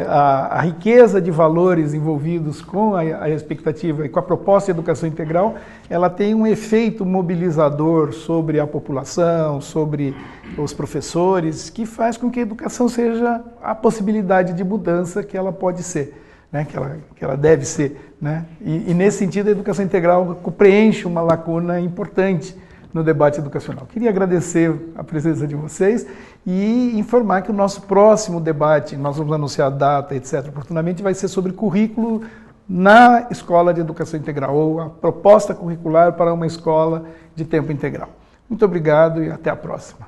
a riqueza de valores envolvidos com a expectativa e com a proposta de educação integral, ela tem um efeito mobilizador sobre a população, sobre os professores, que faz com que a educação seja a possibilidade de mudança que ela pode ser, né? que ela deve ser. Né? E nesse sentido, a educação integral preenche uma lacuna importante no debate educacional. Queria agradecer a presença de vocês e informar que o nosso próximo debate, nós vamos anunciar a data, etc., oportunamente, vai ser sobre currículo na escola de educação integral, ou a proposta curricular para uma escola de tempo integral. Muito obrigado e até a próxima.